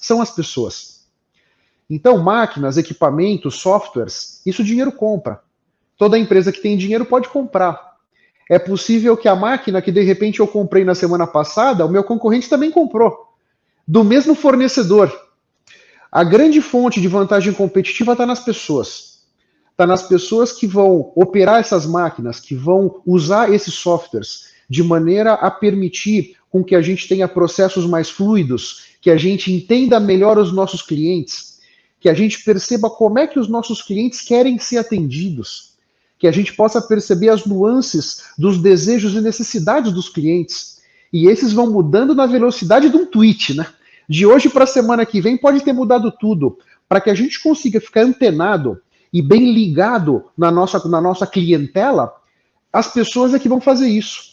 são as pessoas. Então, máquinas, equipamentos, softwares, isso o dinheiro compra. Toda empresa que tem dinheiro pode comprar. É possível que a máquina que de repente eu comprei na semana passada, o meu concorrente também comprou, do mesmo fornecedor. A grande fonte de vantagem competitiva está nas pessoas. Está nas pessoas que vão operar essas máquinas, que vão usar esses softwares de maneira a permitir com que a gente tenha processos mais fluidos, que a gente entenda melhor os nossos clientes, que a gente perceba como é que os nossos clientes querem ser atendidos, que a gente possa perceber as nuances dos desejos e necessidades dos clientes. E esses vão mudando na velocidade de um tweet, né? De hoje para a semana que vem pode ter mudado tudo, para que a gente consiga ficar antenado e bem ligado na nossa clientela. As pessoas é que vão fazer isso.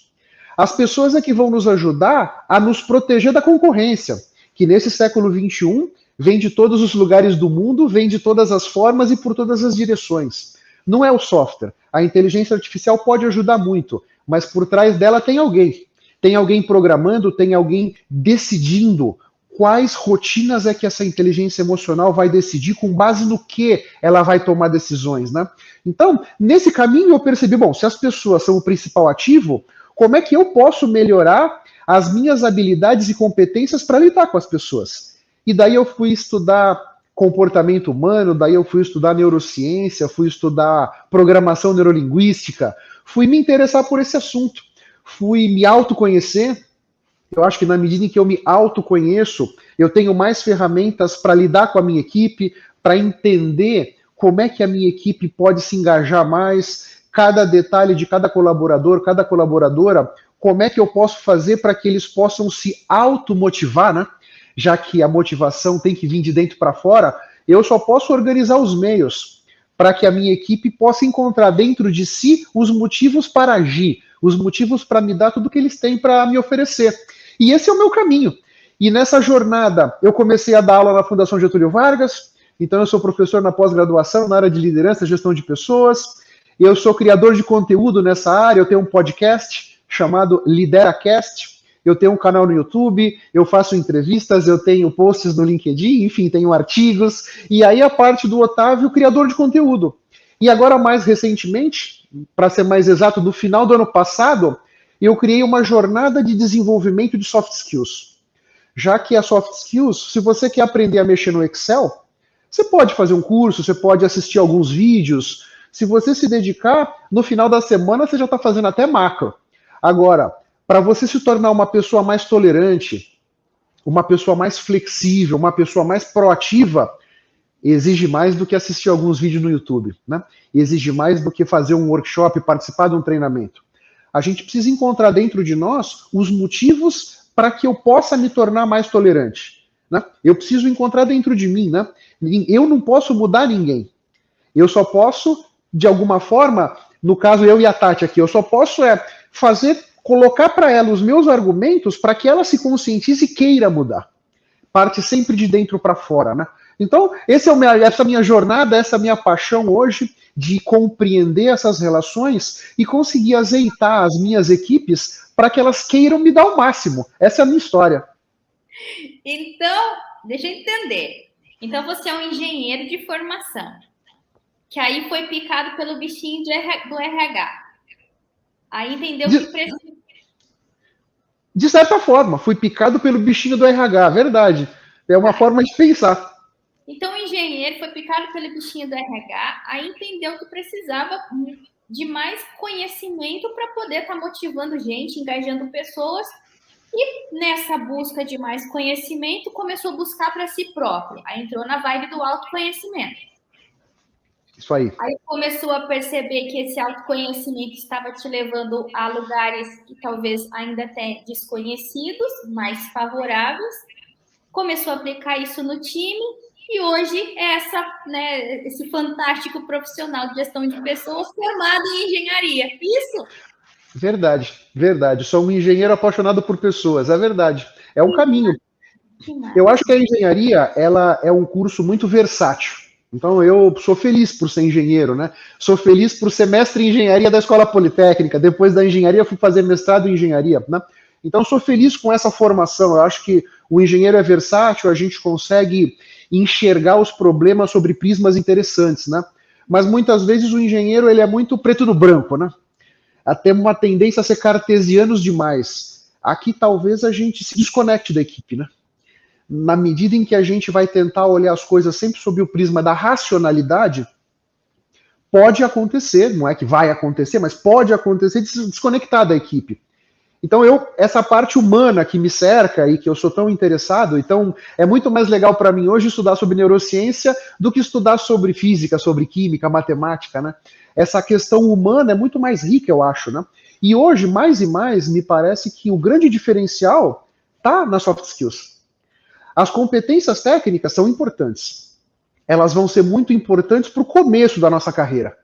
As pessoas é que vão nos ajudar a nos proteger da concorrência, que nesse século XXI vem de todos os lugares do mundo, vem de todas as formas e por todas as direções. Não é o software. A inteligência artificial pode ajudar muito, mas por trás dela tem alguém. Tem alguém programando, tem alguém decidindo quais rotinas é que essa inteligência emocional vai decidir, com base no que ela vai tomar decisões, né? Então, nesse caminho eu percebi, bom, se as pessoas são o principal ativo, como é que eu posso melhorar as minhas habilidades e competências para lidar com as pessoas? E daí eu fui estudar comportamento humano, daí eu fui estudar neurociência, fui estudar programação neurolinguística, fui me interessar por esse assunto, fui me autoconhecer. Eu acho que na medida em que eu me autoconheço, eu tenho mais ferramentas para lidar com a minha equipe, para entender como é que a minha equipe pode se engajar mais, cada detalhe de cada colaborador, cada colaboradora, como é que eu posso fazer para que eles possam se automotivar, né? Já que a motivação tem que vir de dentro para fora, eu só posso organizar os meios para que a minha equipe possa encontrar dentro de si os motivos para agir, os motivos para me dar tudo que eles têm para me oferecer. E esse é o meu caminho. E nessa jornada, eu comecei a dar aula na Fundação Getúlio Vargas, então eu sou professor na pós-graduação, na área de liderança e gestão de pessoas, eu sou criador de conteúdo nessa área, eu tenho um podcast chamado LideraCast, eu tenho um canal no YouTube, eu faço entrevistas, eu tenho posts no LinkedIn, enfim, tenho artigos, e aí a parte do Otávio, criador de conteúdo. E agora, mais recentemente, para ser mais exato, no final do ano passado, eu criei uma jornada de desenvolvimento de soft skills. Já que a soft skills, se você quer aprender a mexer no Excel, você pode fazer um curso, você pode assistir alguns vídeos. Se você se dedicar, no final da semana você já está fazendo até macro. Agora, para você se tornar uma pessoa mais tolerante, uma pessoa mais flexível, uma pessoa mais proativa, exige mais do que assistir alguns vídeos no YouTube, né? Exige mais do que fazer um workshop, participar de um treinamento. A gente precisa encontrar dentro de nós os motivos para que eu possa me tornar mais tolerante, né? Eu preciso encontrar dentro de mim, né? Eu não posso mudar ninguém. Eu só posso, de alguma forma, no caso eu e a Tati aqui, eu só posso colocar para ela os meus argumentos para que ela se conscientize e queira mudar. Parte sempre de dentro para fora, né? Então, essa é a minha jornada, essa é a minha paixão hoje de compreender essas relações e conseguir azeitar as minhas equipes para que elas queiram me dar o máximo. Essa é a minha história. Então, deixa eu entender. Então, você é um engenheiro de formação, que aí foi picado pelo bichinho do RH. Aí entendeu que precisa. De certa forma, fui picado pelo bichinho do RH, verdade. É uma forma de pensar. Então, o engenheiro foi picado pelo bichinho do RH, aí entendeu que precisava de mais conhecimento para poder estar motivando gente, engajando pessoas. E nessa busca de mais conhecimento, começou a buscar para si próprio. Aí entrou na vibe do autoconhecimento. Isso aí. Aí começou a perceber que esse autoconhecimento estava te levando a lugares que talvez ainda até desconhecidos, mais favoráveis. Começou a aplicar isso no time e hoje é esse fantástico profissional de gestão de pessoas formado em engenharia. Isso? Verdade, verdade. Sou um engenheiro apaixonado por pessoas, é verdade. É um caminho. Eu acho que a engenharia, ela é um curso muito versátil. Então eu sou feliz por ser engenheiro, né? Sou feliz por ser mestre em engenharia da Escola Politécnica. Depois da engenharia fui fazer mestrado em engenharia, né? Então, eu sou feliz com essa formação. Eu acho que o engenheiro é versátil, a gente consegue enxergar os problemas sobre prismas interessantes, né? Mas muitas vezes o engenheiro ele é muito preto no branco, né? Até uma tendência a ser cartesianos demais. Aqui talvez a gente se desconecte da equipe, né? Na medida em que a gente vai tentar olhar as coisas sempre sob o prisma da racionalidade, pode acontecer, não é que vai acontecer, mas pode acontecer de se desconectar da equipe. Então essa parte humana que me cerca e que eu sou tão interessado, então é muito mais legal para mim hoje estudar sobre neurociência do que estudar sobre física, sobre química, matemática, né? Essa questão humana é muito mais rica, eu acho, né? E hoje, mais e mais, me parece que o grande diferencial está nas soft skills. As competências técnicas são importantes. Elas vão ser muito importantes para o começo da nossa carreira.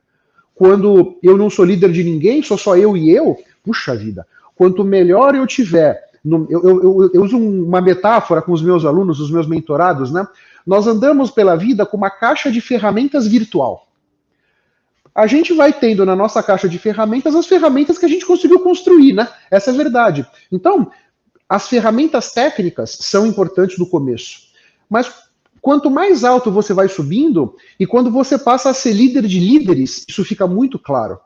Quando eu não sou líder de ninguém, sou só eu e eu, puxa vida. Quanto melhor eu tiver, eu uso uma metáfora com os meus alunos, os meus mentorados, né? Nós andamos pela vida com uma caixa de ferramentas virtual. A gente vai tendo na nossa caixa de ferramentas as ferramentas que a gente conseguiu construir, né? Essa é a verdade. Então, as ferramentas técnicas são importantes no começo. Mas quanto mais alto você vai subindo, e quando você passa a ser líder de líderes, isso fica muito claro.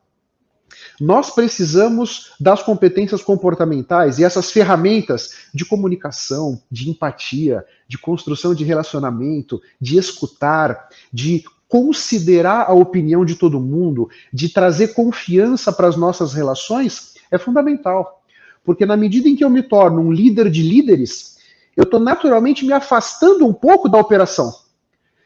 Nós precisamos das competências comportamentais e essas ferramentas de comunicação, de empatia, de construção de relacionamento, de escutar, de considerar a opinião de todo mundo, de trazer confiança para as nossas relações, é fundamental. Porque na medida em que eu me torno um líder de líderes, eu estou naturalmente me afastando um pouco da operação.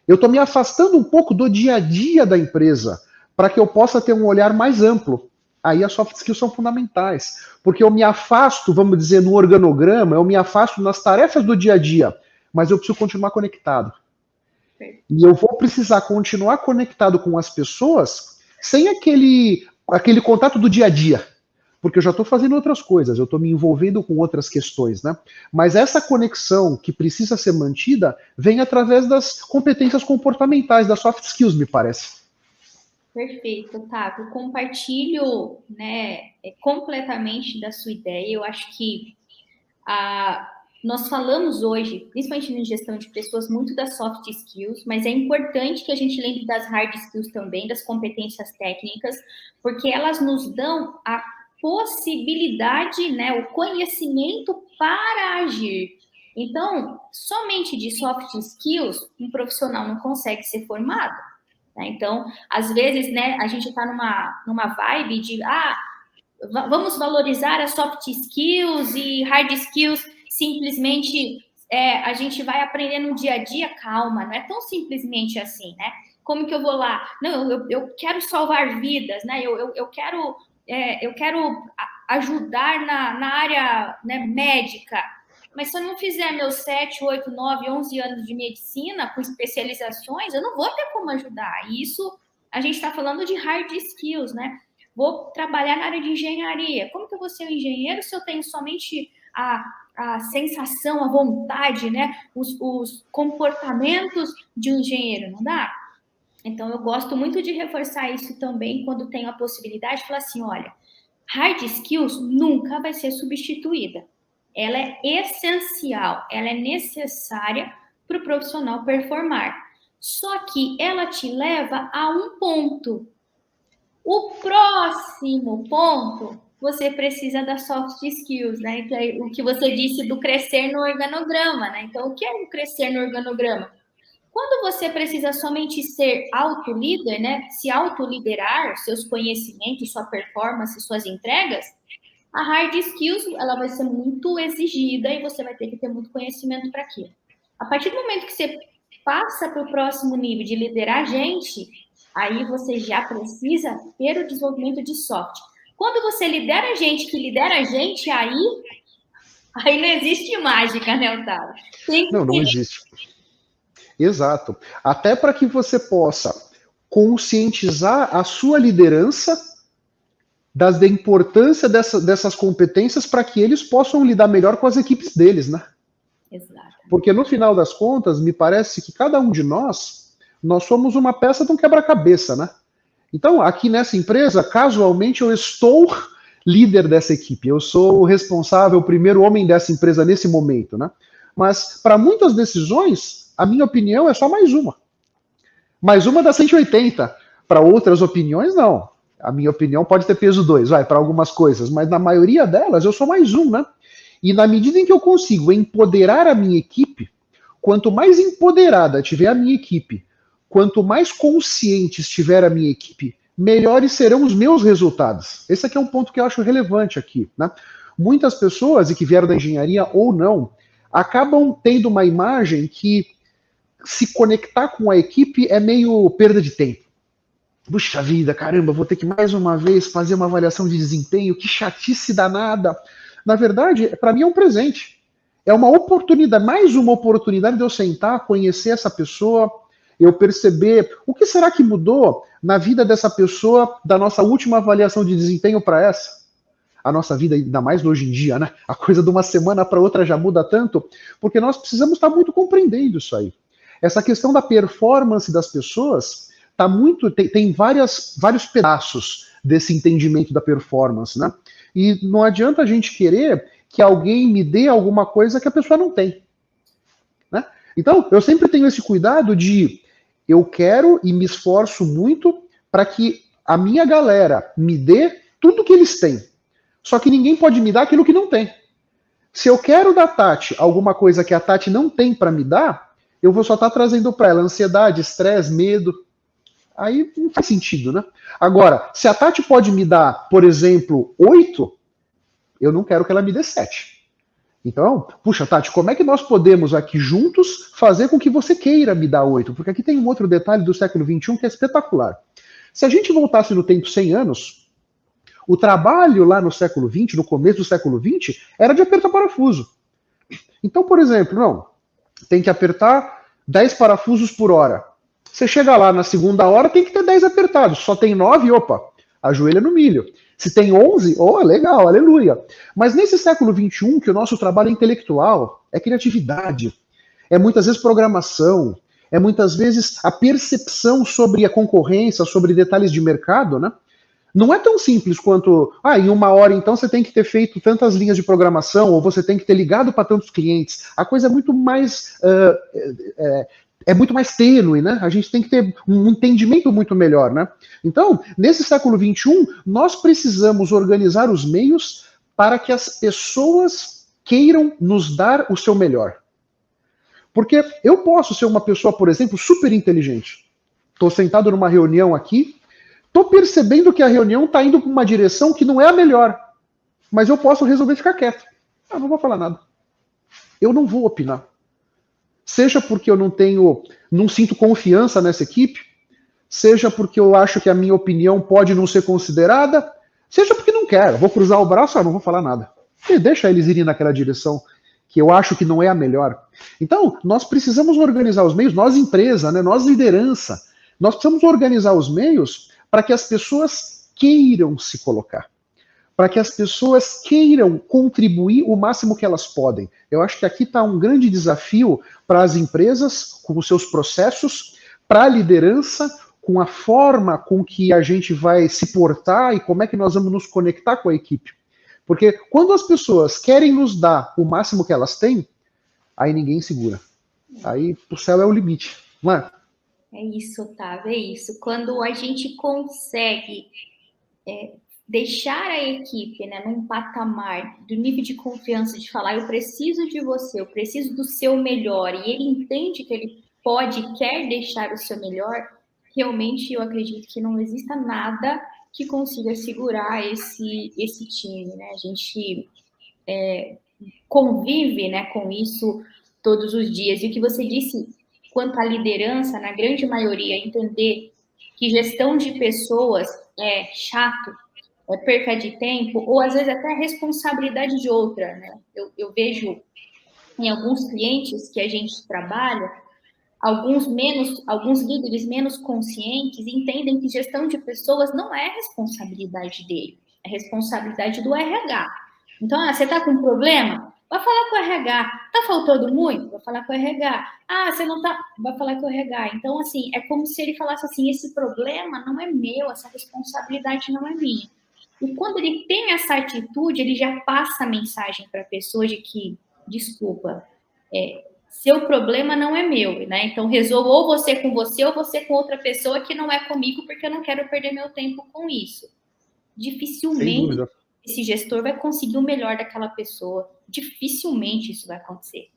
Eu estou me afastando um pouco do dia a dia da empresa, para que eu possa ter um olhar mais amplo. Aí as soft skills são fundamentais, porque eu me afasto, vamos dizer, no organograma, eu me afasto nas tarefas do dia a dia, mas eu preciso continuar conectado. E eu vou precisar continuar conectado com as pessoas sem aquele contato do dia a dia, porque eu já estou fazendo outras coisas, eu estou me envolvendo com outras questões, né? Mas essa conexão que precisa ser mantida vem através das competências comportamentais, das soft skills, me parece. Perfeito, Otávio. Compartilho, né, completamente da sua ideia. Eu acho que nós falamos hoje, principalmente na gestão de pessoas, muito das soft skills, mas é importante que a gente lembre das hard skills também, das competências técnicas, porque elas nos dão a possibilidade, né, o conhecimento para agir. Então, somente de soft skills, um profissional não consegue ser formado. Então, às vezes, né, a gente está numa vibe de vamos valorizar as soft skills e hard skills, simplesmente a gente vai aprender no dia a dia. Calma, não é tão simplesmente assim, né? Como que eu vou lá? Não, eu quero salvar vidas, né? Eu quero ajudar na área, né, médica. Mas se eu não fizer meus 7, 8, 9, 11 anos de medicina com especializações, eu não vou ter como ajudar. E isso, a gente está falando de hard skills, né? Vou trabalhar na área de engenharia. Como que eu vou ser um engenheiro se eu tenho somente a sensação, a vontade, né? Os comportamentos de um engenheiro? Não dá? Então, eu gosto muito de reforçar isso também quando tenho a possibilidade de falar assim, olha, hard skills nunca vai ser substituída. Ela é essencial, ela é necessária para o profissional performar. Só que ela te leva a um ponto. O próximo ponto, você precisa das soft skills, né? Então, o que você disse do crescer no organograma, né? Então, o que é o crescer no organograma? Quando você precisa somente ser auto-líder, né? Se auto-liderar seus conhecimentos, sua performance, suas entregas, a hard skills, ela vai ser muito exigida e você vai ter que ter muito conhecimento para aquilo. A partir do momento que você passa para o próximo nível de liderar gente, aí você já precisa ter o desenvolvimento de soft. Quando você lidera gente que lidera a gente, aí não existe mágica, né, Otávio? Não existe. Exato. Até para que você possa conscientizar a sua liderança da importância dessas competências para que eles possam lidar melhor com as equipes deles, né? Exato. Porque no final das contas, me parece que cada um de nós somos uma peça de um quebra-cabeça, né? Então, aqui nessa empresa, casualmente, eu estou líder dessa equipe, eu sou o responsável, o primeiro homem dessa empresa nesse momento, né? Mas para muitas decisões, a minha opinião é só mais uma. Mais uma das 180. Para outras opiniões, não. A minha opinião pode ter peso 2, vai, para algumas coisas, mas na maioria delas eu sou mais um, né? E na medida em que eu consigo empoderar a minha equipe, quanto mais empoderada tiver a minha equipe, quanto mais consciente estiver a minha equipe, melhores serão os meus resultados. Esse aqui é um ponto que eu acho relevante aqui, né? Muitas pessoas, e que vieram da engenharia ou não, acabam tendo uma imagem que se conectar com a equipe é meio perda de tempo. Puxa vida, caramba, vou ter que mais uma vez fazer uma avaliação de desempenho, que chatice danada. Na verdade, para mim é um presente. É uma oportunidade, mais uma oportunidade de eu sentar, conhecer essa pessoa, eu perceber o que será que mudou na vida dessa pessoa da nossa última avaliação de desempenho para essa. A nossa vida, ainda mais hoje em dia, né? A coisa de uma semana para outra já muda tanto, porque nós precisamos estar muito compreendendo isso aí. Essa questão da performance das pessoas tá muito, tem vários pedaços desse entendimento da performance, né? E não adianta a gente querer que alguém me dê alguma coisa que a pessoa não tem, né? Então, eu sempre tenho esse cuidado de eu quero e me esforço muito para que a minha galera me dê tudo que eles têm. Só que ninguém pode me dar aquilo que não tem. Se eu quero da Tati alguma coisa que a Tati não tem para me dar, eu vou só estar trazendo para ela ansiedade, estresse, medo. Aí não faz sentido, né? Agora, se a Tati pode me dar, por exemplo, 8, eu não quero que ela me dê 7. Então, puxa, Tati, como é que nós podemos aqui juntos fazer com que você queira me dar 8? Porque aqui tem um outro detalhe do século XXI que é espetacular. Se a gente voltasse no tempo 100 anos, o trabalho lá no século XX, no começo do século XX, era de apertar parafuso. Então, por exemplo, não, tem que apertar 10 parafusos por hora. Você chega lá na segunda hora, tem que ter 10 apertados. Só tem 9, opa, ajoelha no milho. Se tem 11, oh, legal, aleluia. Mas nesse século XXI, que o nosso trabalho é intelectual, é criatividade, é muitas vezes programação, é muitas vezes a percepção sobre a concorrência, sobre detalhes de mercado, né? Não é tão simples quanto, em uma hora então você tem que ter feito tantas linhas de programação, ou você tem que ter ligado para tantos clientes. A coisa é muito mais muito mais tênue, né? A gente tem que ter um entendimento muito melhor, né? Então, nesse século XXI, nós precisamos organizar os meios para que as pessoas queiram nos dar o seu melhor. Porque eu posso ser uma pessoa, por exemplo, super inteligente. Estou sentado numa reunião aqui, estou percebendo que a reunião está indo para uma direção que não é a melhor, mas eu posso resolver ficar quieto. Não vou falar nada. Eu não vou opinar. Seja porque eu não sinto confiança nessa equipe, seja porque eu acho que a minha opinião pode não ser considerada, seja porque não quero, vou cruzar o braço, não vou falar nada. E deixa eles irem naquela direção que eu acho que não é a melhor. Então, nós precisamos organizar os meios, nós empresa, né, nós liderança, nós precisamos organizar os meios para que as pessoas queiram se colocar, para que as pessoas queiram contribuir o máximo que elas podem. Eu acho que aqui está um grande desafio para as empresas, com os seus processos, para a liderança, com a forma com que a gente vai se portar e como é que nós vamos nos conectar com a equipe. Porque quando as pessoas querem nos dar o máximo que elas têm, aí ninguém segura. Aí o céu é o limite, não é? É isso, Otávio, é isso. Quando a gente consegue deixar a equipe, né, num patamar do nível de confiança de falar, eu preciso de você, eu preciso do seu melhor, e ele entende que ele pode e quer deixar o seu melhor, realmente eu acredito que não exista nada que consiga segurar esse time, né? A gente convive, né, com isso todos os dias. E o que você disse quanto à liderança, na grande maioria, entender que gestão de pessoas é chato, é perca de tempo, ou às vezes até responsabilidade de outra, né? Eu vejo em alguns clientes que a gente trabalha, alguns líderes menos conscientes entendem que gestão de pessoas não é responsabilidade dele, é responsabilidade do RH. Então, você está com um problema? Vai falar com o RH. Está faltando muito? Vai falar com o RH. Você não está? Vai falar com o RH. Então, assim, é como se ele falasse assim, esse problema não é meu, essa responsabilidade não é minha. E quando ele tem essa atitude, ele já passa a mensagem para a pessoa de que, desculpa, seu problema não é meu, né? Então resolva ou você com você ou você com outra pessoa que não é comigo, porque eu não quero perder meu tempo com isso. Sem Dificilmente dúvida. esse gestor vai conseguir o melhor daquela pessoa. Dificilmente isso vai acontecer.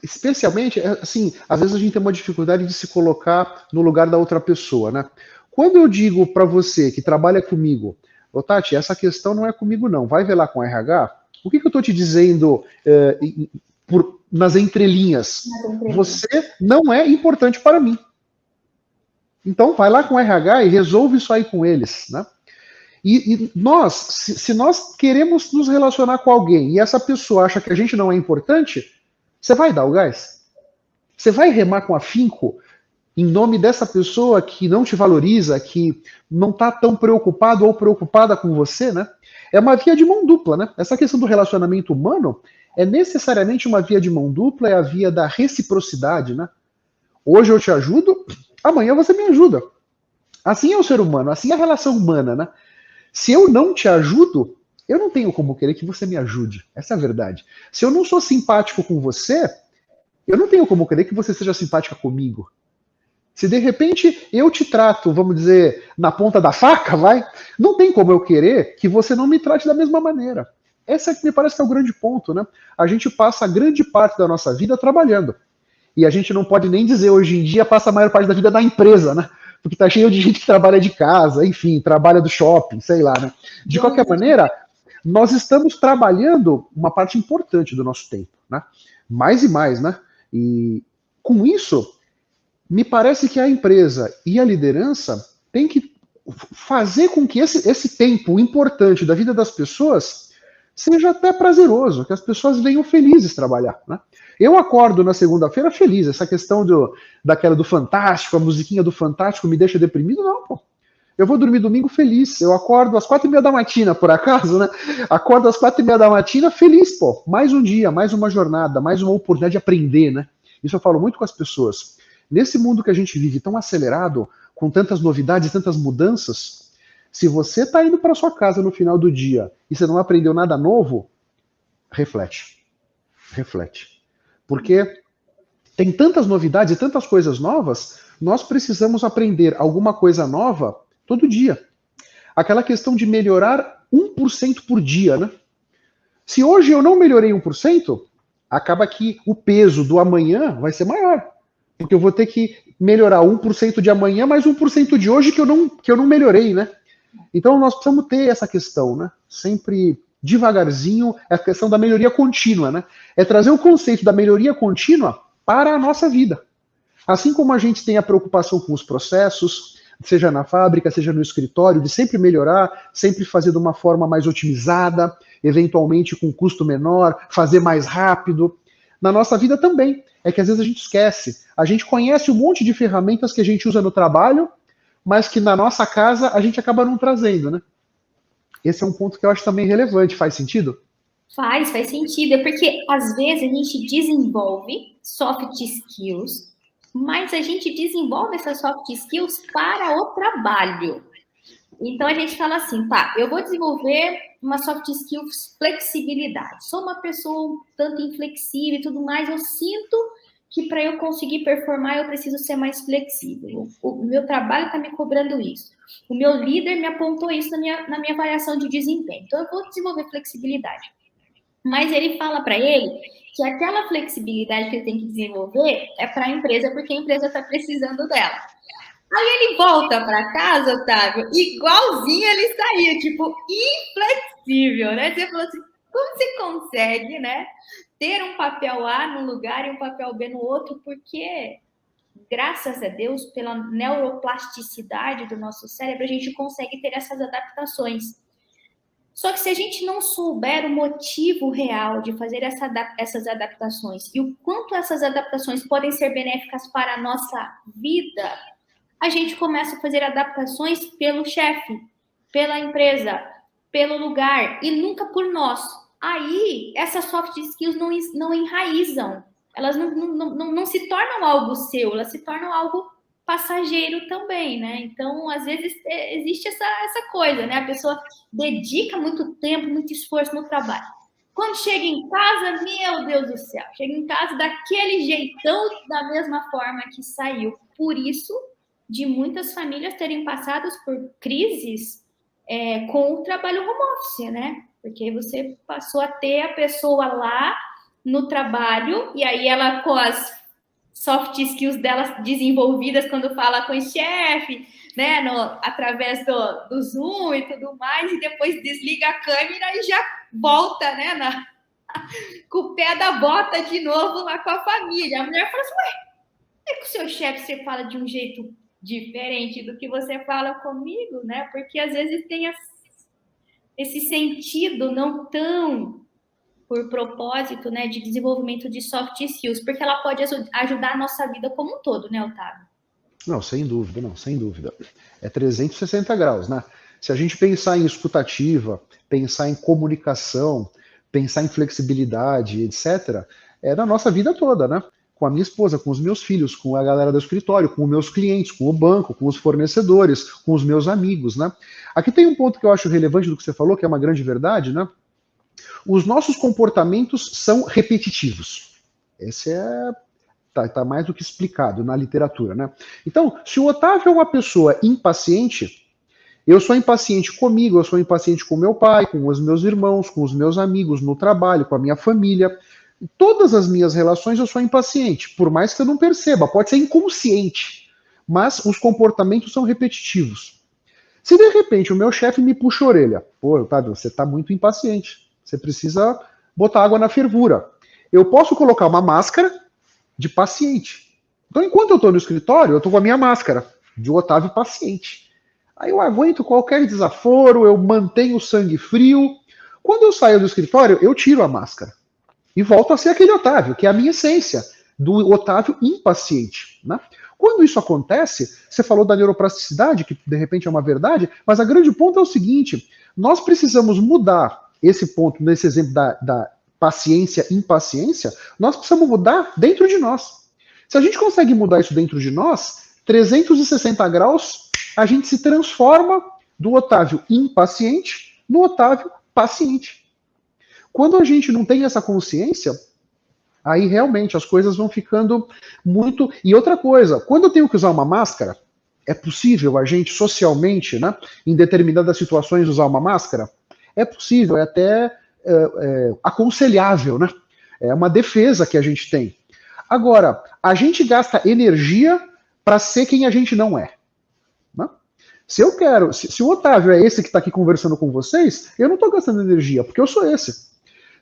Especialmente, assim, às vezes a gente tem uma dificuldade de se colocar no lugar da outra pessoa, né? Quando eu digo para você que trabalha comigo, ô Tati, essa questão não é comigo não, vai ver lá com o RH, o que eu estou te dizendo nas entrelinhas? Você não é importante para mim. Então vai lá com o RH e resolve isso aí com eles, né? E nós, se nós queremos nos relacionar com alguém e essa pessoa acha que a gente não é importante, você vai dar o gás? Você vai remar com afinco em nome dessa pessoa que não te valoriza, que não está tão preocupado ou preocupada com você, né? É uma via de mão dupla, né? Essa questão do relacionamento humano é necessariamente uma via de mão dupla, é a via da reciprocidade, né? Hoje eu te ajudo, amanhã você me ajuda. Assim é o ser humano, assim é a relação humana, né? Se eu não te ajudo, eu não tenho como querer que você me ajude. Essa é a verdade. Se eu não sou simpático com você, eu não tenho como querer que você seja simpática comigo. Se de repente eu te trato, vamos dizer, na ponta da faca, vai, não tem como eu querer que você não me trate da mesma maneira. Essa me parece que é o grande ponto, né? A gente passa a grande parte da nossa vida trabalhando. E a gente não pode nem dizer hoje em dia passa a maior parte da vida na empresa, né? Porque tá cheio de gente que trabalha de casa, enfim, trabalha do shopping, sei lá, né? De qualquer maneira, nós estamos trabalhando uma parte importante do nosso tempo, né? Mais e mais, né? E com isso, me parece que a empresa e a liderança têm que fazer com que esse tempo importante da vida das pessoas seja até prazeroso, que as pessoas venham felizes trabalhar, né? Eu acordo na segunda-feira feliz. Essa questão daquela do Fantástico, a musiquinha do Fantástico me deixa deprimido, não, pô. Eu vou dormir domingo feliz. Eu acordo às 4:30 da matina, por acaso, né? Acordo às 4:30 da matina feliz, pô. Mais um dia, mais uma jornada, mais uma oportunidade de aprender, né? Isso eu falo muito com as pessoas. Nesse mundo que a gente vive tão acelerado, com tantas novidades, tantas mudanças, se você está indo para sua casa no final do dia e você não aprendeu nada novo, reflete. Reflete. Porque tem tantas novidades e tantas coisas novas, nós precisamos aprender alguma coisa nova todo dia. Aquela questão de melhorar 1% por dia, né? Se hoje eu não melhorei 1%, acaba que o peso do amanhã vai ser maior. Porque eu vou ter que melhorar 1% de amanhã, mais 1% de hoje que eu não melhorei, né? Então nós precisamos ter essa questão, né? Sempre devagarzinho, é a questão da melhoria contínua, né? É trazer o conceito da melhoria contínua para a nossa vida. Assim como a gente tem a preocupação com os processos, seja na fábrica, seja no escritório, de sempre melhorar, sempre fazer de uma forma mais otimizada, eventualmente com custo menor, fazer mais rápido. Na nossa vida também. É que às vezes a gente esquece. A gente conhece um monte de ferramentas que a gente usa no trabalho, mas que na nossa casa a gente acaba não trazendo, né? Esse é um ponto que eu acho também relevante. Faz sentido? Faz sentido. É porque às vezes a gente desenvolve soft skills, mas a gente desenvolve essas soft skills para o trabalho. Então a gente fala assim, tá, eu vou desenvolver uma soft skills flexibilidade. Sou uma pessoa um tanto inflexível e tudo mais, eu sinto que para eu conseguir performar eu preciso ser mais flexível. O meu trabalho está me cobrando isso. O meu líder me apontou isso na minha avaliação de desempenho. Então eu vou desenvolver flexibilidade. Mas ele fala para ele que aquela flexibilidade que ele tem que desenvolver é para a empresa, porque a empresa está precisando dela. Aí ele volta para casa, Otávio, igualzinho ele saiu, tipo, inflexível, né? Você falou assim, como você consegue, né, ter um papel A num lugar e um papel B no outro? Porque, graças a Deus, pela neuroplasticidade do nosso cérebro, a gente consegue ter essas adaptações. Só que se a gente não souber o motivo real de fazer essas adaptações e o quanto essas adaptações podem ser benéficas para a nossa vida, a gente começa a fazer adaptações pelo chefe, pela empresa, pelo lugar e nunca por nós. Aí, essas soft skills não enraizam, elas não se tornam algo seu, elas se tornam algo passageiro também, né? Então, às vezes, existe essa coisa, né? A pessoa dedica muito tempo, muito esforço no trabalho. Quando chega em casa, meu Deus do céu, chega em casa daquele jeitão, da mesma forma que saiu. Por isso, de muitas famílias terem passado por crises com o trabalho home office, né? Porque você passou a ter a pessoa lá no trabalho, e aí ela com as soft skills delas desenvolvidas quando fala com o chefe, né, através do Zoom e tudo mais, e depois desliga a câmera e já volta, né, com o pé da bota de novo lá com a família. A mulher fala assim, ué, é que o seu chefe você fala de um jeito diferente do que você fala comigo, né? Porque às vezes tem esse sentido não tão por propósito, né, de desenvolvimento de soft skills, porque ela pode ajudar a nossa vida como um todo, né, Otávio? Não, sem dúvida, não, sem dúvida. É 360 graus, né? Se a gente pensar em escutativa, pensar em comunicação, pensar em flexibilidade, etc., é na nossa vida toda, né? Com a minha esposa, com os meus filhos, com a galera do escritório, com os meus clientes, com o banco, com os fornecedores, com os meus amigos, né? Aqui tem um ponto que eu acho relevante do que você falou, que é uma grande verdade, né? Os nossos comportamentos são repetitivos. Esse tá mais do que explicado na literatura, né? Então, se o Otávio é uma pessoa impaciente, eu sou impaciente comigo, eu sou impaciente com meu pai, com os meus irmãos, com os meus amigos, no trabalho, com a minha família. Em todas as minhas relações eu sou impaciente, por mais que eu não perceba, pode ser inconsciente, mas os comportamentos são repetitivos. Se de repente o meu chefe me puxa a orelha, pô, Otávio, você está muito impaciente. Você precisa botar água na fervura. Eu posso colocar uma máscara de paciente. Então, enquanto eu estou no escritório, eu estou com a minha máscara de Otávio paciente. Aí eu aguento qualquer desaforo, eu mantenho o sangue frio. Quando eu saio do escritório, eu tiro a máscara. E volto a ser aquele Otávio, que é a minha essência, do Otávio impaciente. Né? Quando isso acontece, você falou da neuroplasticidade, que de repente é uma verdade, mas a grande ponto é o seguinte, nós precisamos mudar esse ponto, nesse exemplo da paciência, impaciência, nós precisamos mudar dentro de nós. Se a gente consegue mudar isso dentro de nós, 360 graus, a gente se transforma do Otávio impaciente no Otávio paciente. Quando a gente não tem essa consciência, aí realmente as coisas vão ficando muito... E outra coisa, quando eu tenho que usar uma máscara, é possível a gente socialmente, né, em determinadas situações usar uma máscara? É possível, é até aconselhável, né? É uma defesa que a gente tem. Agora, a gente gasta energia para ser quem a gente não é. Né? Se eu quero, se o Otávio é esse que está aqui conversando com vocês, eu não estou gastando energia, porque eu sou esse.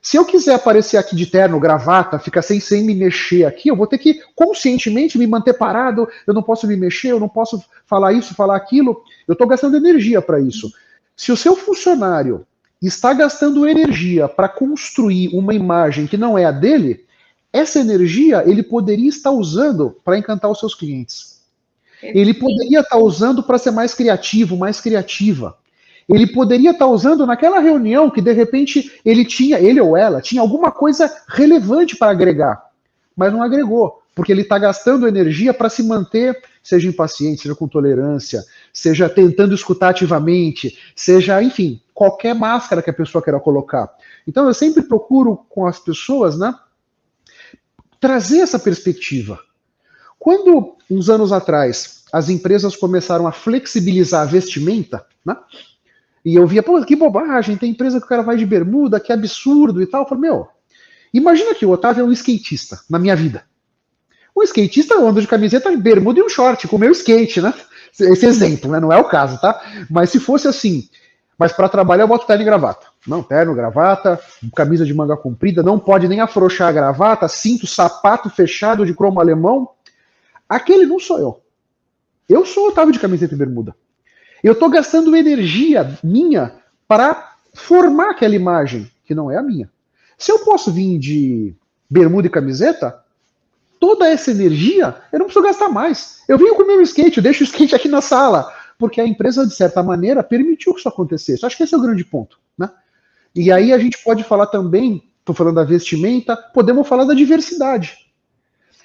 Se eu quiser aparecer aqui de terno, gravata, ficar sem me mexer aqui, eu vou ter que conscientemente me manter parado, eu não posso me mexer, eu não posso falar isso, falar aquilo, eu estou gastando energia para isso. Se o seu funcionário está gastando energia para construir uma imagem que não é a dele, essa energia ele poderia estar usando para encantar os seus clientes. Ele poderia estar usando para ser mais criativo, mais criativa. Ele poderia estar usando naquela reunião que de repente ele ou ela tinha alguma coisa relevante para agregar, mas não agregou, porque ele está gastando energia para se manter, seja impaciente, seja com tolerância, seja tentando escutar ativamente, seja, enfim, qualquer máscara que a pessoa queira colocar. Então eu sempre procuro com as pessoas, né, trazer essa perspectiva. Quando, uns anos atrás, as empresas começaram a flexibilizar a vestimenta, né, e eu via, pô, que bobagem, tem empresa que o cara vai de bermuda, que absurdo e tal. Eu falei, meu, imagina que o Otávio é um skatista na minha vida. O skatista anda de camiseta, bermuda e um short, com o meu skate, né? Esse exemplo, né? Não é o caso, tá? Mas se fosse assim, mas para trabalhar eu boto terno e gravata. Não, terno, gravata, camisa de manga comprida, não pode nem afrouxar a gravata, cinto, sapato fechado de cromo alemão. Aquele não sou eu. Eu sou o Otávio de camiseta e bermuda. Eu estou gastando energia minha para formar aquela imagem, que não é a minha. Se eu posso vir de bermuda e camiseta, toda essa energia eu não preciso gastar mais. Eu venho com o meu skate, eu deixo o skate aqui na sala, porque a empresa, de certa maneira, permitiu que isso acontecesse. Acho que esse é o grande ponto. Né? E aí a gente pode falar também, estou falando da vestimenta, podemos falar da diversidade.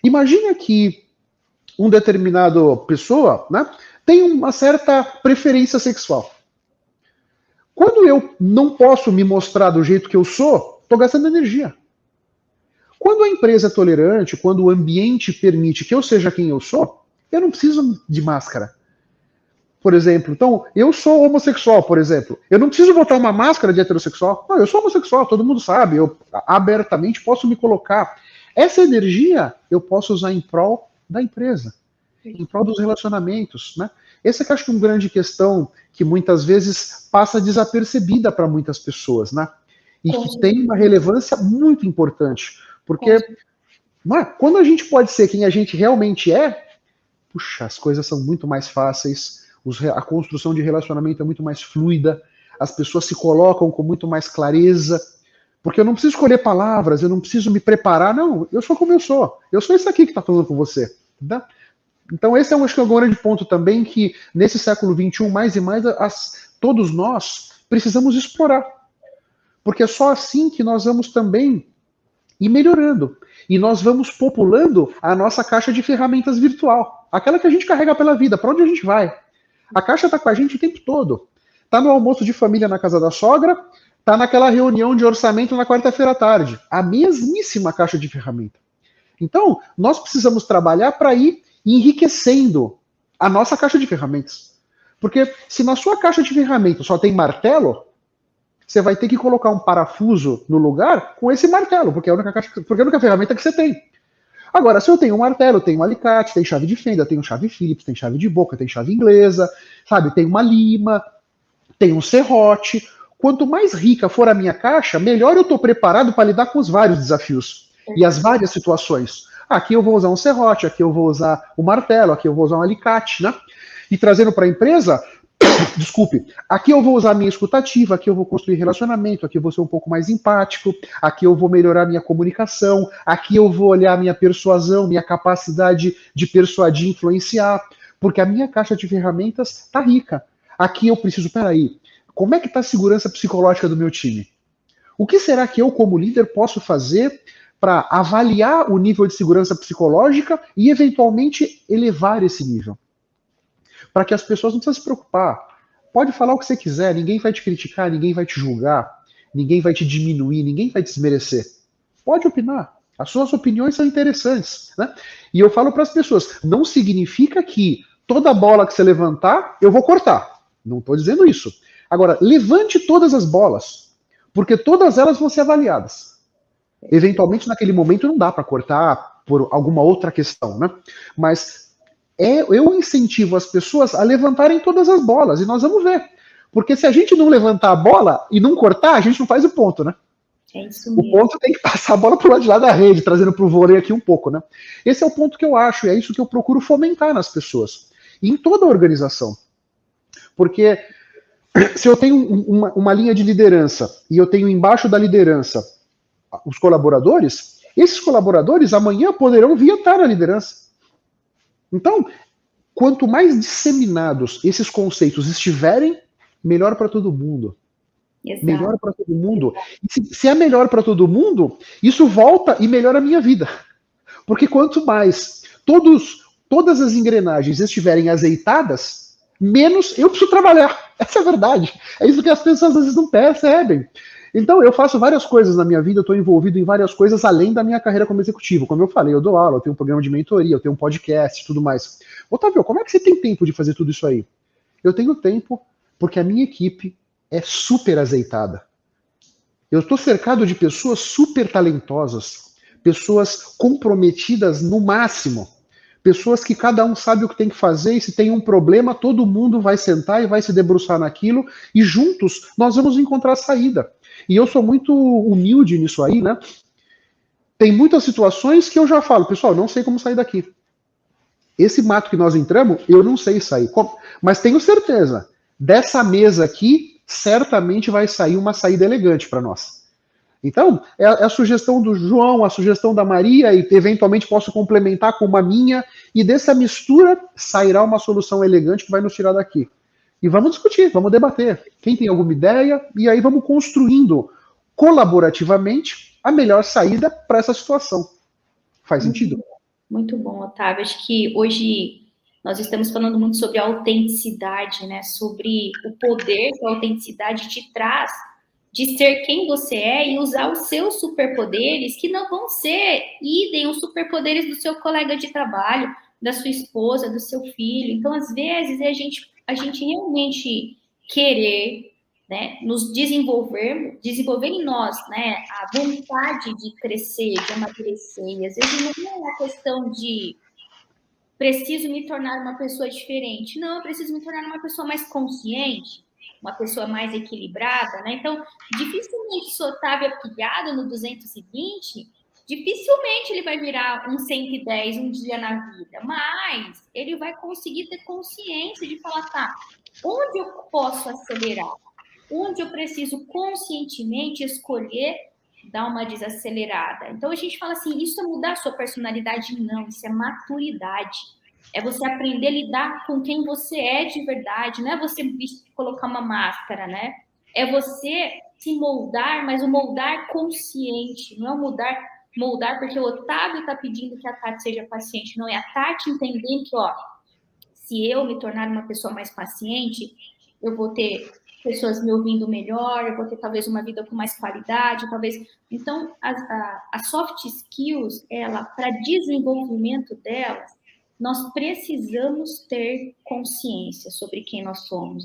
Imagina que um determinado pessoa, né, tem uma certa preferência sexual. Quando eu não posso me mostrar do jeito que eu sou, estou gastando energia. Quando a empresa é tolerante, quando o ambiente permite que eu seja quem eu sou, eu não preciso de máscara. Por exemplo, então, eu sou homossexual, por exemplo. Eu não preciso botar uma máscara de heterossexual. Não, eu sou homossexual, todo mundo sabe. Eu abertamente posso me colocar. Essa energia eu posso usar em prol da empresa, em prol dos relacionamentos, né? Essa é que eu acho que é uma grande questão que muitas vezes passa desapercebida para muitas pessoas, né? E que tem uma relevância muito importante. Porque quando a gente pode ser quem a gente realmente é, puxa, as coisas são muito mais fáceis, a construção de relacionamento é muito mais fluida, as pessoas se colocam com muito mais clareza, porque eu não preciso escolher palavras, eu não preciso me preparar, não, eu sou como eu sou isso aqui que está falando com você. Tá? Então esse acho que é um grande ponto também, que nesse século XXI, mais e mais, todos nós precisamos explorar, porque é só assim que nós vamos também ir melhorando. E nós vamos populando a nossa caixa de ferramentas virtual. Aquela que a gente carrega pela vida, para onde a gente vai. A caixa está com a gente o tempo todo. Está no almoço de família na casa da sogra, está naquela reunião de orçamento na quarta-feira à tarde. A mesmíssima caixa de ferramenta. Então, nós precisamos trabalhar para ir enriquecendo a nossa caixa de ferramentas. Porque se na sua caixa de ferramentas só tem martelo, você vai ter que colocar um parafuso no lugar com esse martelo, porque é a única ferramenta que você tem. Agora, se eu tenho um martelo, tenho um alicate, tem chave de fenda, tenho chave Phillips, tem chave de boca, tem chave inglesa, sabe? Tem uma lima, tem um serrote. Quanto mais rica for a minha caixa, melhor eu estou preparado para lidar com os vários desafios e as várias situações. Aqui eu vou usar um serrote, aqui eu vou usar o martelo, aqui eu vou usar um alicate, né? E trazendo para a empresa, desculpe, aqui eu vou usar a minha escutativa, aqui eu vou construir relacionamento, aqui eu vou ser um pouco mais empático, aqui eu vou melhorar minha comunicação, aqui eu vou olhar minha persuasão, minha capacidade de persuadir, influenciar, porque a minha caixa de ferramentas está rica. Aqui eu preciso, peraí, como é que está a segurança psicológica do meu time? O que será que eu, como líder, posso fazer para avaliar o nível de segurança psicológica e, eventualmente, elevar esse nível? Para que as pessoas não precisam se preocupar. Pode falar o que você quiser, ninguém vai te criticar, ninguém vai te julgar, ninguém vai te diminuir, ninguém vai te desmerecer. Pode opinar. As suas opiniões são interessantes. Né? E eu falo para as pessoas, não significa que toda bola que você levantar, eu vou cortar. Não estou dizendo isso. Agora, levante todas as bolas, porque todas elas vão ser avaliadas. Eventualmente, naquele momento, não dá para cortar por alguma outra questão, né? Mas eu incentivo as pessoas a levantarem todas as bolas, e nós vamos ver. Porque se a gente não levantar a bola e não cortar, a gente não faz o ponto, né? É isso mesmo. O ponto tem que passar a bola pro lado de lá da rede, trazendo pro vôlei aqui um pouco, né? Esse é o ponto que eu acho, e é isso que eu procuro fomentar nas pessoas. E em toda a organização. Porque se eu tenho uma linha de liderança, e eu tenho embaixo da liderança os colaboradores, esses colaboradores amanhã poderão vir a estar na liderança. Então, quanto mais disseminados esses conceitos estiverem, melhor para todo mundo. Exato. Melhor para todo mundo. E se é melhor para todo mundo, isso volta e melhora a minha vida. Porque quanto mais todas as engrenagens estiverem azeitadas, menos eu preciso trabalhar. Essa é a verdade. É isso que as pessoas às vezes não percebem. Então, eu faço várias coisas na minha vida, eu estou envolvido em várias coisas além da minha carreira como executivo. Como eu falei, eu dou aula, eu tenho um programa de mentoria, eu tenho um podcast e tudo mais. Otávio, como é que você tem tempo de fazer tudo isso aí? Eu tenho tempo porque a minha equipe é super azeitada. Eu estou cercado de pessoas super talentosas, pessoas comprometidas no máximo, pessoas que cada um sabe o que tem que fazer, e se tem um problema, todo mundo vai sentar e vai se debruçar naquilo, e juntos nós vamos encontrar a saída. E eu sou muito humilde nisso aí, né? Tem muitas situações que eu já falo, pessoal, não sei como sair daqui. Esse mato que nós entramos, eu não sei sair. Mas tenho certeza, dessa mesa aqui, certamente vai sair uma saída elegante para nós. Então, é a sugestão do João, a sugestão da Maria, e eventualmente posso complementar com uma minha, e dessa mistura sairá uma solução elegante que vai nos tirar daqui. E vamos discutir, vamos debater. Quem tem alguma ideia? E aí vamos construindo colaborativamente a melhor saída para essa situação. Faz sentido? Muito bom, Otávio. Acho que hoje nós estamos falando muito sobre a autenticidade, né? Sobre o poder que a autenticidade te traz de ser quem você é e usar os seus superpoderes, que não vão ser idem os superpoderes do seu colega de trabalho, da sua esposa, do seu filho. Então, às vezes, a gente realmente querer, né, nos desenvolver em nós, né, a vontade de crescer, de amadurecer. E às vezes não é uma questão de preciso me tornar uma pessoa diferente. Não, eu preciso me tornar uma pessoa mais consciente, uma pessoa mais equilibrada, né? Então, dificilmente se o Otávio é pilhado no 220, dificilmente ele vai virar um 110 um dia na vida, mas ele vai conseguir ter consciência de falar, tá, onde eu posso acelerar? Onde eu preciso conscientemente escolher dar uma desacelerada. Então a gente fala assim, isso é mudar a sua personalidade? Não, isso é maturidade. É você aprender a lidar com quem você é de verdade, não é você colocar uma máscara, né? É você se moldar, mas o moldar consciente, não é moldar porque o Otávio está pedindo que a Tati seja paciente, não, é a Tati entendendo que, ó, se eu me tornar uma pessoa mais paciente, eu vou ter pessoas me ouvindo melhor, eu vou ter talvez uma vida com mais qualidade, talvez. Então, a soft skills, ela, para desenvolvimento delas, nós precisamos ter consciência sobre quem nós somos.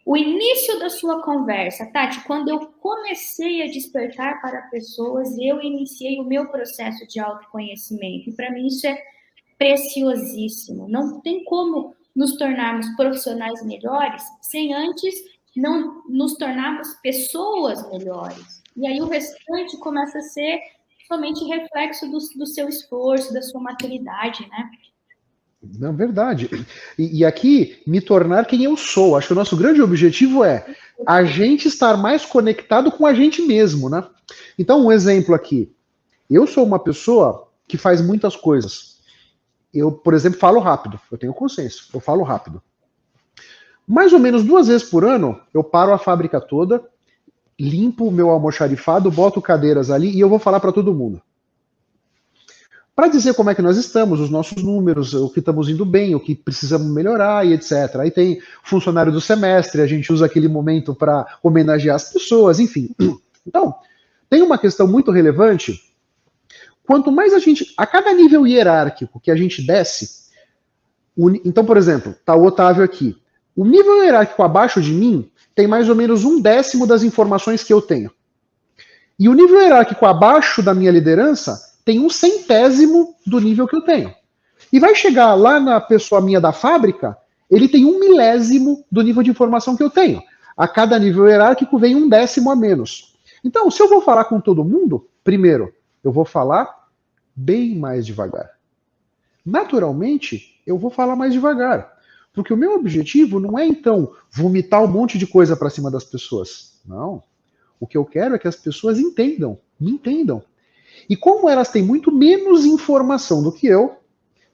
O início da sua conversa, Tati, quando eu comecei a despertar para pessoas, eu iniciei o meu processo de autoconhecimento. E para mim isso é preciosíssimo. Não tem como nos tornarmos profissionais melhores sem antes não nos tornarmos pessoas melhores. E aí o restante começa a ser somente reflexo do seu esforço, da sua maturidade, né? Não, verdade. E aqui, me tornar quem eu sou. Acho que o nosso grande objetivo é a gente estar mais conectado com a gente mesmo, né? Então, um exemplo aqui. Eu sou uma pessoa que faz muitas coisas. Eu, por exemplo, falo rápido. Eu tenho consciência. Eu falo rápido. Mais ou menos 2 vezes por ano, eu paro a fábrica toda, limpo o meu almoxarifado, boto cadeiras ali e eu vou falar para todo mundo. Para dizer como é que nós estamos, os nossos números, o que estamos indo bem, o que precisamos melhorar e etc. Aí tem funcionário do semestre, a gente usa aquele momento para homenagear as pessoas, enfim. Então, tem uma questão muito relevante. Quanto mais a cada nível hierárquico que a gente desce, então, por exemplo, tá o Otávio aqui. O nível hierárquico abaixo de mim tem mais ou menos 1/10 das informações que eu tenho. E o nível hierárquico abaixo da minha liderança tem 1/100º do nível que eu tenho. E vai chegar lá na pessoa minha da fábrica, ele tem 1/1000º do nível de informação que eu tenho. A cada nível hierárquico vem 1/10 a menos. Então, se eu vou falar com todo mundo, primeiro, eu vou falar bem mais devagar. Naturalmente, eu vou falar mais devagar. Porque o meu objetivo não é, então, vomitar um monte de coisa para cima das pessoas. Não. O que eu quero é que as pessoas entendam, me entendam. E como elas têm muito menos informação do que eu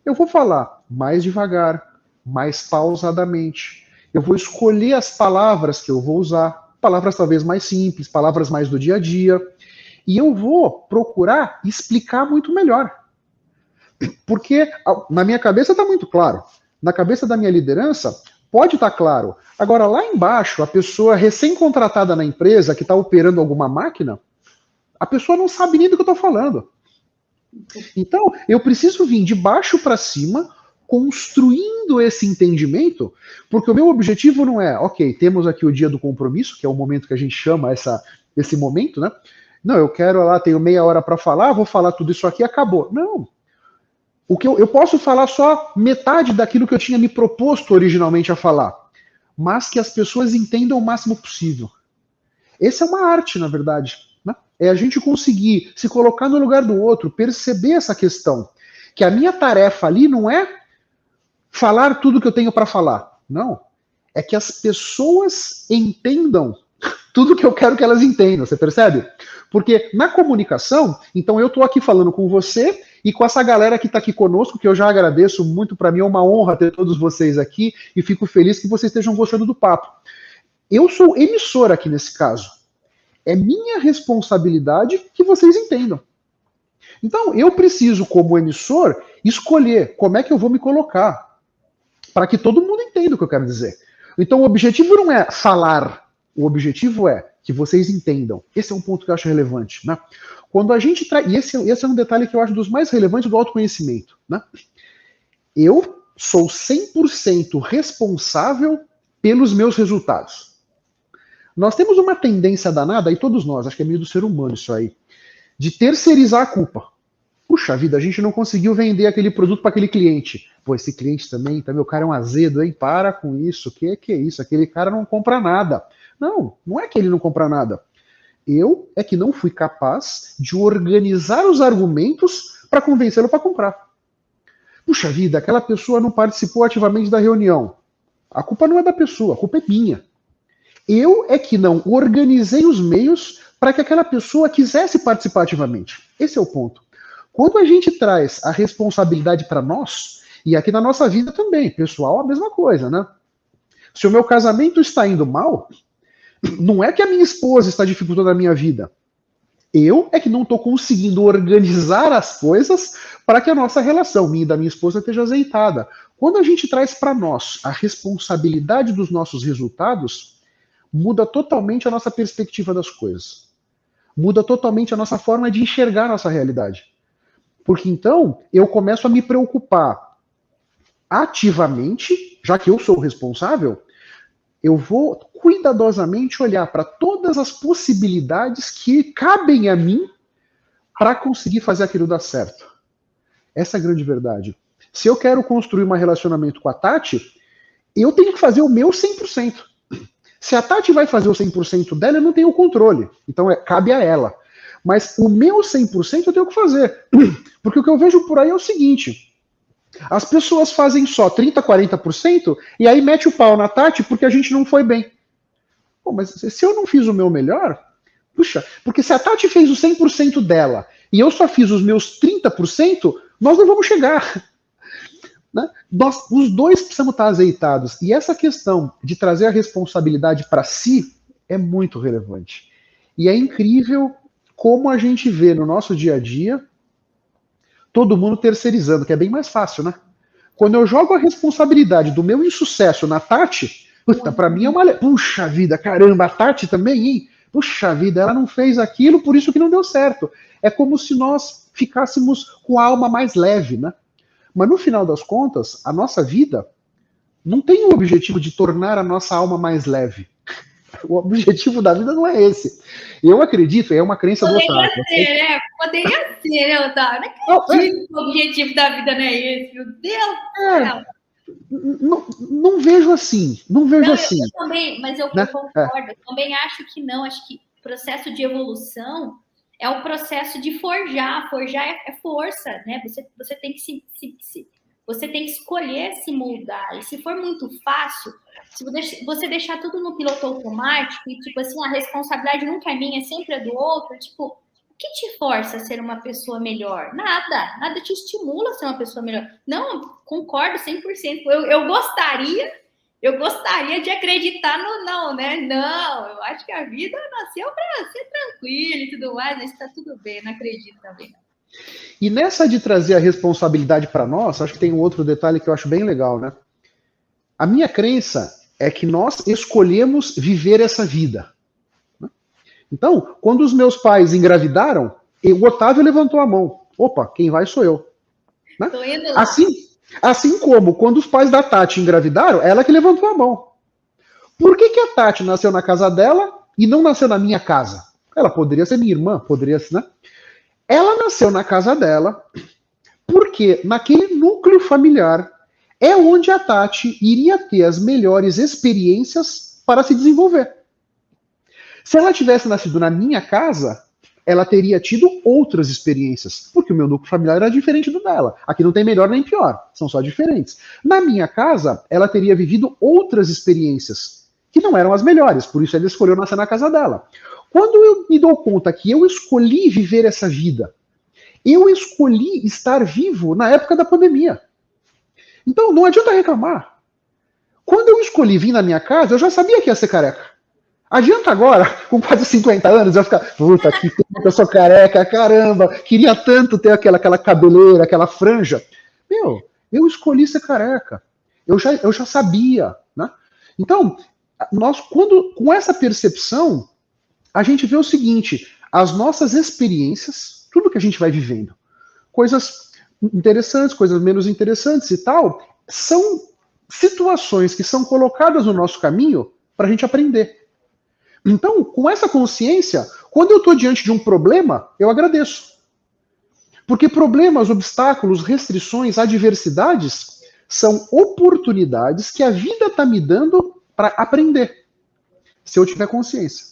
vou falar mais devagar, mais pausadamente. Eu vou escolher as palavras que eu vou usar, palavras talvez mais simples, palavras mais do dia a dia, e eu vou procurar explicar muito melhor. Porque na minha cabeça está muito claro. Na cabeça da minha liderança, pode estar claro. Agora, lá embaixo, a pessoa recém-contratada na empresa, que está operando alguma máquina, a pessoa não sabe nem do que eu estou falando. Então, eu preciso vir de baixo para cima, construindo esse entendimento, porque o meu objetivo não é, ok, temos aqui o dia do compromisso, que é o momento que a gente chama esse momento, né? Não, eu quero lá, tenho meia hora para falar, vou falar tudo isso aqui e acabou. Não. O que eu posso falar só metade daquilo que eu tinha me proposto originalmente a falar, mas que as pessoas entendam o máximo possível. Essa é uma arte, na verdade. Né? É a gente conseguir se colocar no lugar do outro, perceber essa questão. Que a minha tarefa ali não é falar tudo que eu tenho para falar. Não. É que as pessoas entendam tudo que eu quero que elas entendam. Você percebe? Porque na comunicação, então eu estou aqui falando com você e com essa galera que está aqui conosco, que eu já agradeço muito, para mim é uma honra ter todos vocês aqui e fico feliz que vocês estejam gostando do papo. Eu sou emissor aqui nesse caso. É minha responsabilidade que vocês entendam. Então, eu preciso, como emissor, escolher como é que eu vou me colocar, para que todo mundo entenda o que eu quero dizer. Então, o objetivo não é falar, o objetivo é que vocês entendam. Esse é um ponto que eu acho relevante, né? Quando a gente traz, e esse é um detalhe que eu acho dos mais relevantes do autoconhecimento, né? Eu sou 100% responsável pelos meus resultados. Nós temos uma tendência danada, e todos nós, acho que é meio do ser humano isso aí, de terceirizar a culpa. Puxa vida, a gente não conseguiu vender aquele produto para aquele cliente. Pô, esse cliente também, meu cara é um azedo, hein? Para com isso, que é isso? Aquele cara não compra nada. Não, não é que ele não compra nada. Eu é que não fui capaz de organizar os argumentos para convencê-lo para comprar. Puxa vida, aquela pessoa não participou ativamente da reunião. A culpa não é da pessoa, a culpa é minha. Eu é que não organizei os meios para que aquela pessoa quisesse participar ativamente. Esse é o ponto. Quando a gente traz a responsabilidade para nós, e aqui na nossa vida também, pessoal, a mesma coisa, né? Se o meu casamento está indo mal, não é que a minha esposa está dificultando a minha vida. Eu é que não estou conseguindo organizar as coisas para que a nossa relação, minha e da minha esposa, esteja azeitada. Quando a gente traz para nós a responsabilidade dos nossos resultados, muda totalmente a nossa perspectiva das coisas. Muda totalmente a nossa forma de enxergar a nossa realidade. Porque então eu começo a me preocupar ativamente, já que eu sou o responsável, eu vou cuidadosamente olhar para todas as possibilidades que cabem a mim para conseguir fazer aquilo dar certo. Essa é a grande verdade. Se eu quero construir um relacionamento com a Tati, eu tenho que fazer o meu 100%. Se a Tati vai fazer o 100% dela, eu não tenho o controle. Então cabe a ela. Mas o meu 100% eu tenho que fazer. Porque o que eu vejo por aí é o seguinte: as pessoas fazem só 30%, 40% e aí mete o pau na Tati porque a gente não foi bem. Pô, mas se eu não fiz o meu melhor, puxa, porque se a Tati fez o 100% dela e eu só fiz os meus 30%, nós não vamos chegar. Né? Os dois precisamos estar azeitados. E essa questão de trazer a responsabilidade para si é muito relevante. E é incrível como a gente vê no nosso dia a dia todo mundo terceirizando, que é bem mais fácil, né? Quando eu jogo a responsabilidade do meu insucesso na Tati, puta, pra mim é uma... Puxa vida, caramba, a Tati também, hein? Puxa vida, ela não fez aquilo, por isso que não deu certo. É como se nós ficássemos com a alma mais leve, né? Mas no final das contas, a nossa vida não tem o objetivo de tornar a nossa alma mais leve. O objetivo da vida não é esse. Eu acredito, é uma crença do Otávio. Poderia ser, né, Otávio? Não acredito que o objetivo da vida não é esse, meu Deus do céu. Não vejo assim, não vejo assim. Eu também, mas eu concordo, eu também acho que não, acho que o processo de evolução é o processo de forjar é força, né? Você tem que você tem que escolher se moldar. E se for muito fácil, se você deixar tudo no piloto automático e, tipo assim, a responsabilidade nunca é minha, sempre é do outro, tipo, o que te força a ser uma pessoa melhor? Nada te estimula a ser uma pessoa melhor. Não, concordo 100%. Eu gostaria de acreditar no não, né? Não, eu acho que a vida nasceu para ser tranquila e tudo mais, mas está tudo bem, não acredito também. E nessa de trazer a responsabilidade para nós, acho que tem um outro detalhe que eu acho bem legal, né? A minha crença é que nós escolhemos viver essa vida. Então, quando os meus pais engravidaram, o Otávio levantou a mão. Opa, quem vai sou eu. Né? Assim como quando os pais da Tati engravidaram, ela que levantou a mão. Por que a Tati nasceu na casa dela e não nasceu na minha casa? Ela poderia ser minha irmã, poderia ser, né? Ela nasceu na casa dela porque naquele núcleo familiar é onde a Tati iria ter as melhores experiências para se desenvolver. Se ela tivesse nascido na minha casa, ela teria tido outras experiências, porque o meu núcleo familiar era diferente do dela. Aqui não tem melhor nem pior, são só diferentes. Na minha casa, ela teria vivido outras experiências, que não eram as melhores, por isso ela escolheu nascer na casa dela. Quando eu me dou conta que eu escolhi viver essa vida, eu escolhi estar vivo na época da pandemia. Então não adianta reclamar. Quando eu escolhi vir na minha casa, eu já sabia que ia ser careca. Adianta agora, com quase 50 anos, eu ficar, puta, que tempo que eu sou careca, caramba, queria tanto ter aquela cabeleira, aquela franja. Meu, eu escolhi ser careca. Eu já sabia, né? Então, nós, com essa percepção, a gente vê o seguinte, as nossas experiências, tudo que a gente vai vivendo, coisas interessantes, coisas menos interessantes e tal, são situações que são colocadas no nosso caminho para a gente aprender. Então, com essa consciência, quando eu estou diante de um problema, eu agradeço. Porque problemas, obstáculos, restrições, adversidades são oportunidades que a vida está me dando para aprender, se eu tiver consciência.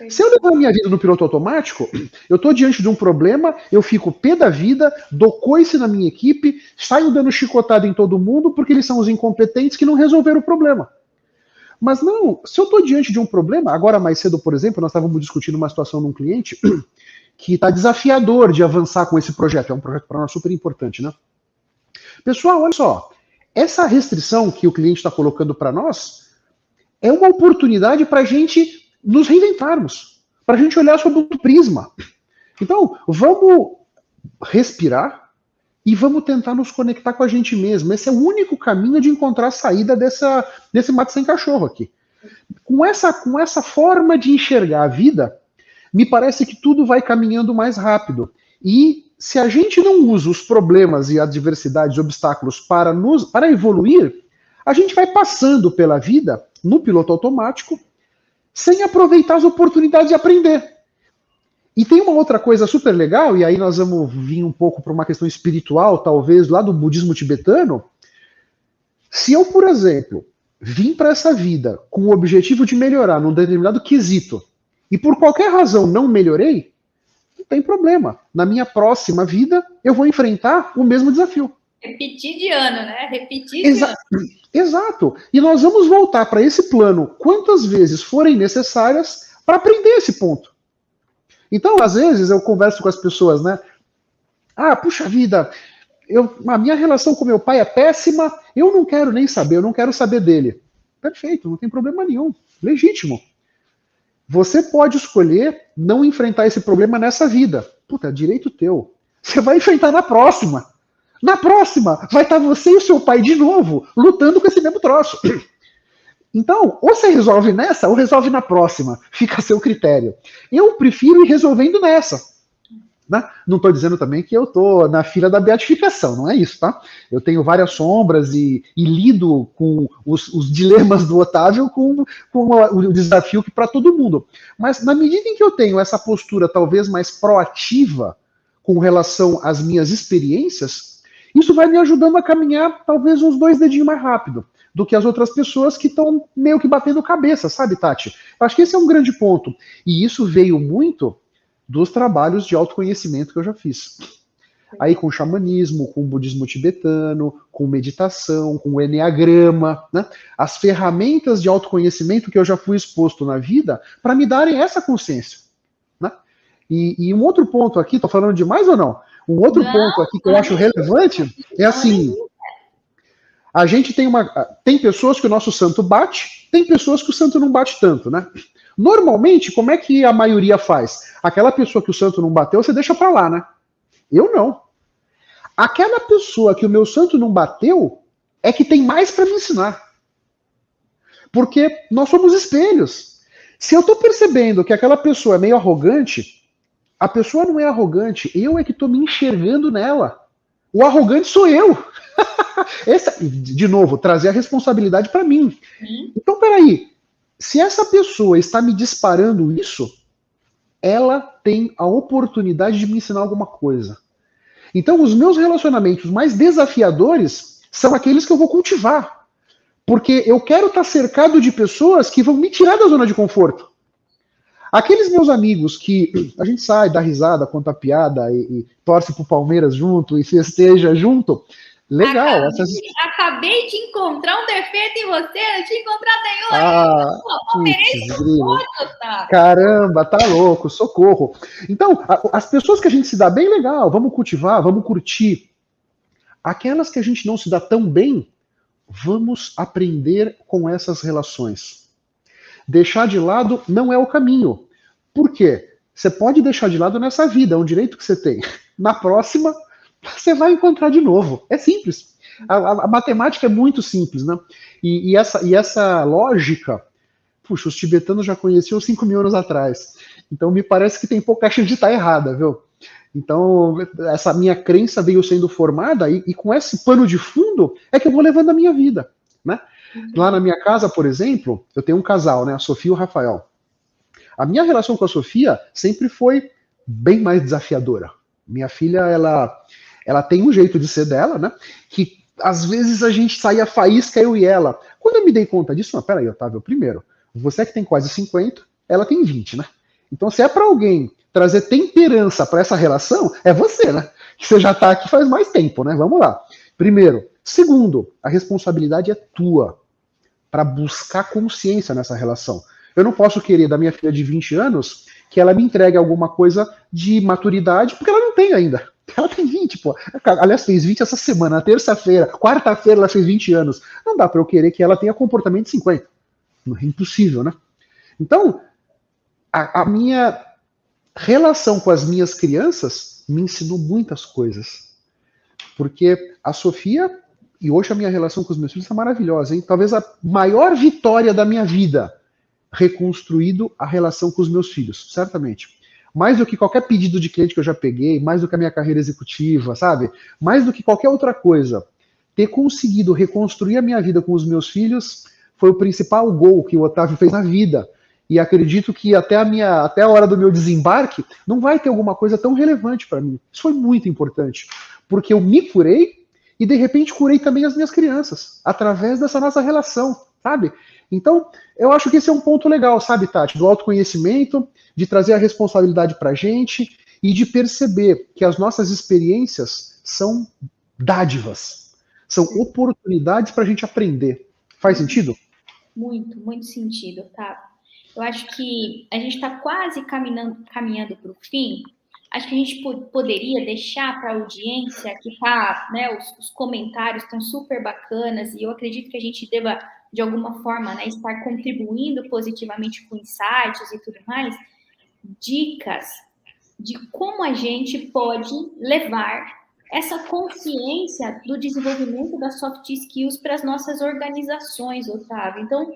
Se eu levar a minha vida no piloto automático, eu estou diante de um problema, eu fico pé da vida, dou coice na minha equipe, saio dando chicotada em todo mundo porque eles são os incompetentes que não resolveram o problema. Mas não, se eu estou diante de um problema, agora mais cedo, por exemplo, nós estávamos discutindo uma situação num cliente que está desafiador de avançar com esse projeto. É um projeto para nós super importante, né? Pessoal, olha só, essa restrição que o cliente está colocando para nós é uma oportunidade para a gente nos reinventarmos, para a gente olhar sob outro prisma. Então, vamos respirar e vamos tentar nos conectar com a gente mesmo. Esse é o único caminho de encontrar a saída desse mato sem cachorro aqui. Com essa forma de enxergar a vida, me parece que tudo vai caminhando mais rápido. E se a gente não usa os problemas e adversidades, obstáculos para evoluir, a gente vai passando pela vida no piloto automático sem aproveitar as oportunidades de aprender. E tem uma outra coisa super legal, e aí nós vamos vir um pouco para uma questão espiritual, talvez, lá do budismo tibetano. Se eu, por exemplo, vim para essa vida com o objetivo de melhorar num determinado quesito, e por qualquer razão não melhorei, não tem problema. Na minha próxima vida, eu vou enfrentar o mesmo desafio. Repetir de ano, né? Repetir de ano. Exato. E nós vamos voltar para esse plano quantas vezes forem necessárias para aprender esse ponto. Então, às vezes, eu converso com as pessoas, né? Ah, puxa vida, a minha relação com meu pai é péssima, eu não quero nem saber, eu não quero saber dele. Perfeito, não tem problema nenhum. Legítimo. Você pode escolher não enfrentar esse problema nessa vida. Puta, é direito teu. Você vai enfrentar na próxima. Na próxima, vai estar você e o seu pai de novo, lutando com esse mesmo troço. Então, ou você resolve nessa, ou resolve na próxima. Fica a seu critério. Eu prefiro ir resolvendo nessa. Né? Não estou dizendo também que eu estou na fila da beatificação, não é isso, tá? Eu tenho várias sombras e lido com os dilemas do Otávio com o desafio que para todo mundo. Mas na medida em que eu tenho essa postura talvez mais proativa com relação às minhas experiências, isso vai me ajudando a caminhar talvez uns 2 dedinhos mais rápido do que as outras pessoas que estão meio que batendo cabeça, sabe, Tati? Eu acho que esse é um grande ponto. E isso veio muito dos trabalhos de autoconhecimento que eu já fiz. Aí com xamanismo, com budismo tibetano, com meditação, com o eneagrama, né? As ferramentas de autoconhecimento que eu já fui exposto na vida para me darem essa consciência. Né? E um outro ponto aqui, tô falando demais ou não? Um outro ponto aqui que eu acho relevante é assim, a gente tem pessoas que o nosso santo bate, tem pessoas que o santo não bate tanto, né? Normalmente, como é que a maioria faz? Aquela pessoa que o santo não bateu, você deixa pra lá, né? Eu não. Aquela pessoa que o meu santo não bateu é que tem mais para me ensinar. Porque nós somos espelhos. Se eu tô percebendo que aquela pessoa é meio arrogante, a pessoa não é arrogante, eu é que tô me enxergando nela. O arrogante sou eu. De novo, trazer a responsabilidade para mim. Então, peraí. Se essa pessoa está me disparando isso, ela tem a oportunidade de me ensinar alguma coisa. Então, os meus relacionamentos mais desafiadores são aqueles que eu vou cultivar. Porque eu quero estar cercado de pessoas que vão me tirar da zona de conforto. Aqueles meus amigos que a gente sai, dá risada, conta piada e torce pro Palmeiras junto e festeja junto, legal. Acabei de encontrar um defeito em você, não tinha encontrado nenhum ainda. Caramba, tá louco, socorro. Então, as pessoas que a gente se dá bem, legal, vamos cultivar, vamos curtir. Aquelas que a gente não se dá tão bem, vamos aprender com essas relações. deixar de lado não é o caminho. Por quê? Você pode deixar de lado nessa vida, é um direito que você tem. Na próxima, você vai encontrar de novo. É simples. A matemática é muito simples, né? E essa lógica, puxa, os tibetanos já conheciam 5 mil anos atrás. Então me parece que tem pouca chance de estar errada, viu? Então, essa minha crença veio sendo formada e com esse pano de fundo é que eu vou levando a minha vida, né? Lá na minha casa, por exemplo, eu tenho um casal, né? A Sofia e o Rafael. A minha relação com a Sofia sempre foi bem mais desafiadora. Minha filha, ela tem um jeito de ser dela, né? Que às vezes a gente saía faísca, eu e ela. Quando eu me dei conta disso, mas peraí, Otávio, primeiro, você que tem quase 50, ela tem 20, né? Então, se é para alguém trazer temperança para essa relação, é você, né? Que você já está aqui faz mais tempo, né? Vamos lá. Primeiro. Segundo, a responsabilidade é tua para buscar consciência nessa relação. Eu não posso querer da minha filha de 20 anos que ela me entregue alguma coisa de maturidade, porque ela não tem ainda. Ela tem 20, pô. Aliás, fez 20 essa semana, na terça-feira, quarta-feira ela fez 20 anos. Não dá para eu querer que ela tenha comportamento de 50. É impossível, né? Então, a minha relação com as minhas crianças me ensinou muitas coisas. Porque a Sofia, e hoje a minha relação com os meus filhos é maravilhosa, hein? Talvez a maior vitória da minha vida, reconstruído a relação com os meus filhos, certamente. Mais do que qualquer pedido de cliente que eu já peguei, mais do que a minha carreira executiva, sabe? Mais do que qualquer outra coisa. Ter conseguido reconstruir a minha vida com os meus filhos foi o principal gol que o Otávio fez na vida. E acredito que até a hora do meu desembarque não vai ter alguma coisa tão relevante para mim. Isso foi muito importante. Porque eu me curei e de repente curei também as minhas crianças, através dessa nossa relação, sabe? Então, eu acho que esse é um ponto legal, sabe, Tati? Do autoconhecimento, de trazer a responsabilidade pra gente e de perceber que as nossas experiências são dádivas, são oportunidades pra gente aprender. Faz sentido? Muito, muito sentido, tá? Eu acho que a gente está quase caminhando para o fim. Acho que a gente poderia deixar para a audiência que está, né, os comentários estão super bacanas e eu acredito que a gente deva, de alguma forma, né, estar contribuindo positivamente com insights e tudo mais, dicas de como a gente pode levar essa consciência do desenvolvimento das soft skills para as nossas organizações, Otávio. Então,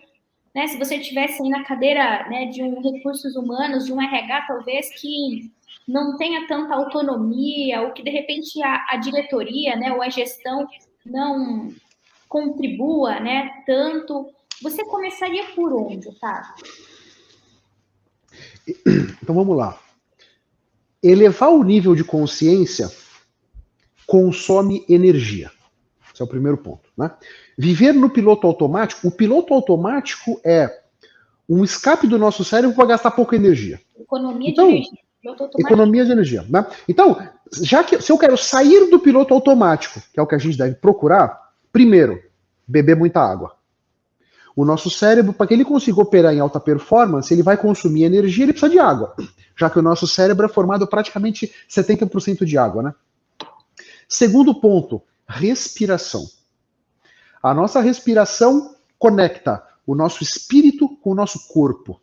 né, se você estivesse aí na cadeira, né, de um recursos humanos, de um RH, talvez que não tenha tanta autonomia, ou que de repente a diretoria, né, ou a gestão não contribua, né, tanto, você começaria por onde, tá? Então vamos lá. Elevar o nível de consciência consome energia. Esse é o primeiro ponto, né? Viver no piloto automático, o piloto automático é um escape do nosso cérebro para gastar pouca energia. Economia de energia. Economia de energia, né? Então, se eu quero sair do piloto automático, que é o que a gente deve procurar, primeiro, beber muita água. O nosso cérebro, para que ele consiga operar em alta performance, ele vai consumir energia, ele precisa de água, já que o nosso cérebro é formado praticamente 70% de água, né? Segundo ponto, respiração. A nossa respiração conecta o nosso espírito com o nosso corpo.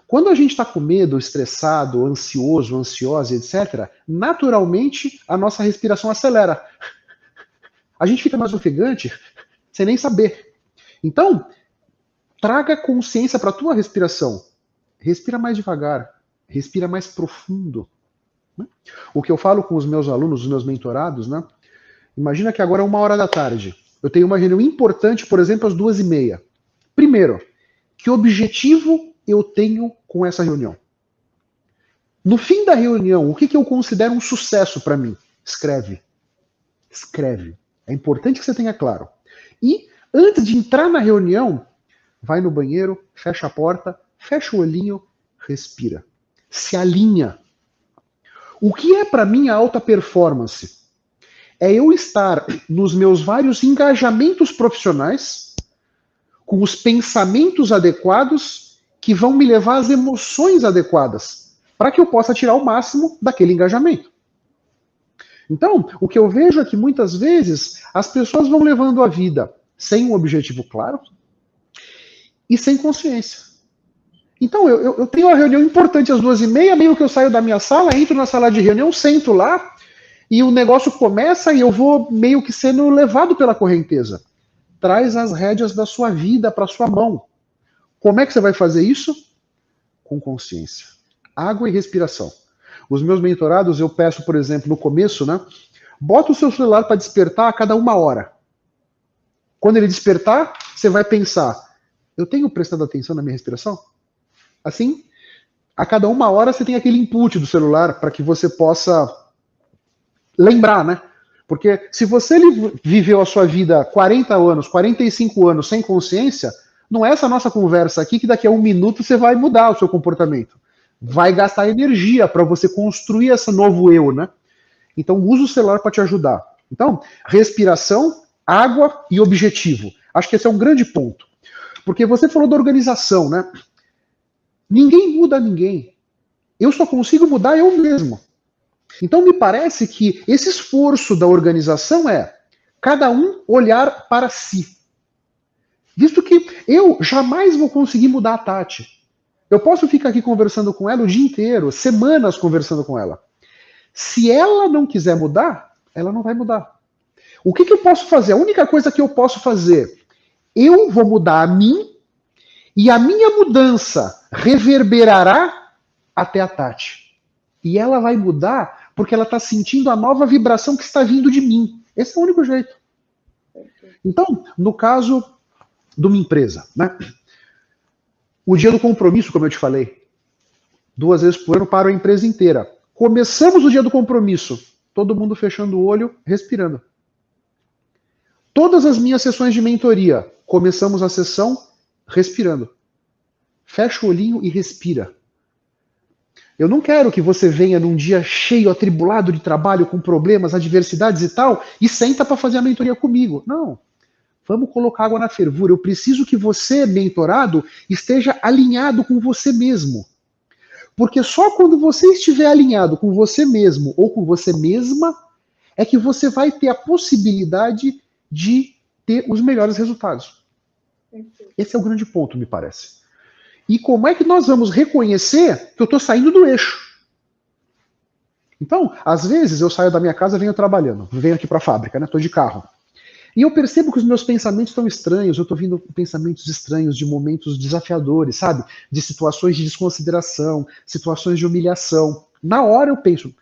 Quando a gente está com medo, estressado, ansioso, ansiosa, etc., naturalmente a nossa respiração acelera. A gente fica mais ofegante sem nem saber. Então, traga consciência para a tua respiração. Respira mais devagar, respira mais profundo. Né? O que eu falo com os meus alunos, os meus mentorados, né? Imagina que agora é 1h da tarde. Eu tenho uma reunião importante, por exemplo, às 2h30. Primeiro, que objetivo eu tenho com essa reunião? No fim da reunião, o que eu considero um sucesso para mim? Escreve. Escreve. É importante que você tenha claro. E, antes de entrar na reunião, vai no banheiro, fecha a porta, fecha o olhinho, respira. Se alinha. O que é para mim a alta performance? É eu estar nos meus vários engajamentos profissionais, com os pensamentos adequados que vão me levar às emoções adequadas, para que eu possa tirar o máximo daquele engajamento. Então, o que eu vejo é que muitas vezes as pessoas vão levando a vida sem um objetivo claro e sem consciência. Então, eu tenho uma reunião importante às 2h30, meio que eu saio da minha sala, entro na sala de reunião, sento lá, e o negócio começa e eu vou meio que sendo levado pela correnteza. Traz as rédeas da sua vida para sua mão. Como é que você vai fazer isso? Com consciência. Água e respiração. Os meus mentorados, eu peço, por exemplo, no começo, né? Bota o seu celular para despertar a cada 1 hora. Quando ele despertar, você vai pensar, eu tenho prestado atenção na minha respiração? Assim, a cada 1 hora você tem aquele input do celular para que você possa lembrar, né? Porque se você viveu a sua vida 40 anos, 45 anos sem consciência, não é essa nossa conversa aqui que daqui a 1 minuto você vai mudar o seu comportamento. Vai gastar energia para você construir esse novo eu, né? Então, usa o celular para te ajudar. Então, respiração, água e objetivo. Acho que esse é um grande ponto. Porque você falou da organização, né? Ninguém muda ninguém. Eu só consigo mudar eu mesmo. Então, me parece que esse esforço da organização é cada um olhar para si. Visto que eu jamais vou conseguir mudar a Tati. Eu posso ficar aqui conversando com ela o dia inteiro, semanas conversando com ela. Se ela não quiser mudar, ela não vai mudar. O que eu posso fazer? A única coisa que eu posso fazer, eu vou mudar a mim e a minha mudança reverberará até a Tati. E ela vai mudar porque ela está sentindo a nova vibração que está vindo de mim. Esse é o único jeito. Então, no caso de uma empresa, né? O dia do compromisso, como eu te falei, 2 vezes por ano para a empresa inteira. Começamos o dia do compromisso, todo mundo fechando o olho, respirando. Todas as minhas sessões de mentoria, começamos a sessão respirando. Fecha o olhinho e respira. Eu não quero que você venha num dia cheio, atribulado de trabalho, com problemas, adversidades e tal, e senta para fazer a mentoria comigo. Não. Vamos colocar água na fervura. Eu preciso que você, mentorado, esteja alinhado com você mesmo. Porque só quando você estiver alinhado com você mesmo ou com você mesma, é que você vai ter a possibilidade de ter os melhores resultados. Esse é o grande ponto, me parece. E como é que nós vamos reconhecer que eu estou saindo do eixo? Então, às vezes eu saio da minha casa e venho trabalhando. Venho aqui para a fábrica, né? Estou de carro. E eu percebo que os meus pensamentos estão estranhos, eu estou vindo pensamentos estranhos de momentos desafiadores, sabe? De situações de desconsideração, situações de humilhação. Na hora eu penso,